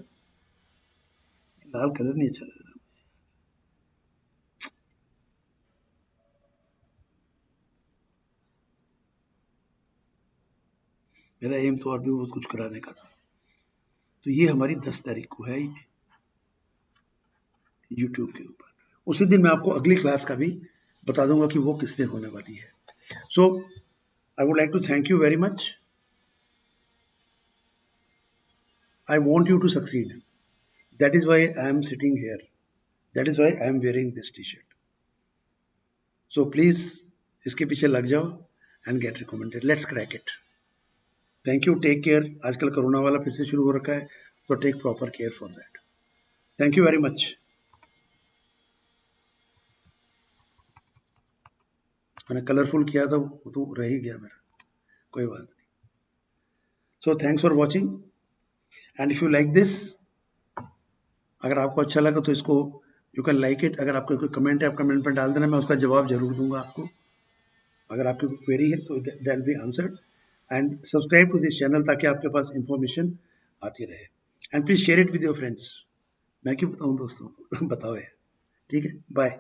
लाल कलर नहीं अच्छा लग रहा, मेरा एम तो और भी बहुत कुछ कराने का था। तो ये हमारी 10 तारीख को है यूट्यूब के ऊपर। उसी दिन मैं आपको अगली क्लास का भी बता दूंगा कि वो किस दिन होने वाली है। So I would like to thank you very much. I want you to succeed. That is why I am sitting here. That is why I am wearing this t-shirt. So please इसके पीछे लग जाओ and get recommended. Let's crack it. Thank you. Take care. आजकल कोरोना वाला फिर से शुरू हो रखा है, तो take proper care for that. Thank you very much. मैंने कलरफुल किया था, वो तो रह ही गया मेरा, कोई बात नहीं। So thanks for watching. And if you like this, अगर आपको अच्छा लगा तो इसको यू कैन लाइक इट। अगर आपका कोई कमेंट है, आप कमेंट पर डाल देना, मैं उसका जवाब जरूर दूंगा आपको। अगर आपकी कोई क्वेरी है तो that will be answered, and subscribe to this channel ताकि आपके पास इंफॉर्मेशन आती रहे, and please share it with your friends. मैं क्यों बताऊं दोस्तों, बताओ यार। ठीक है, बाय।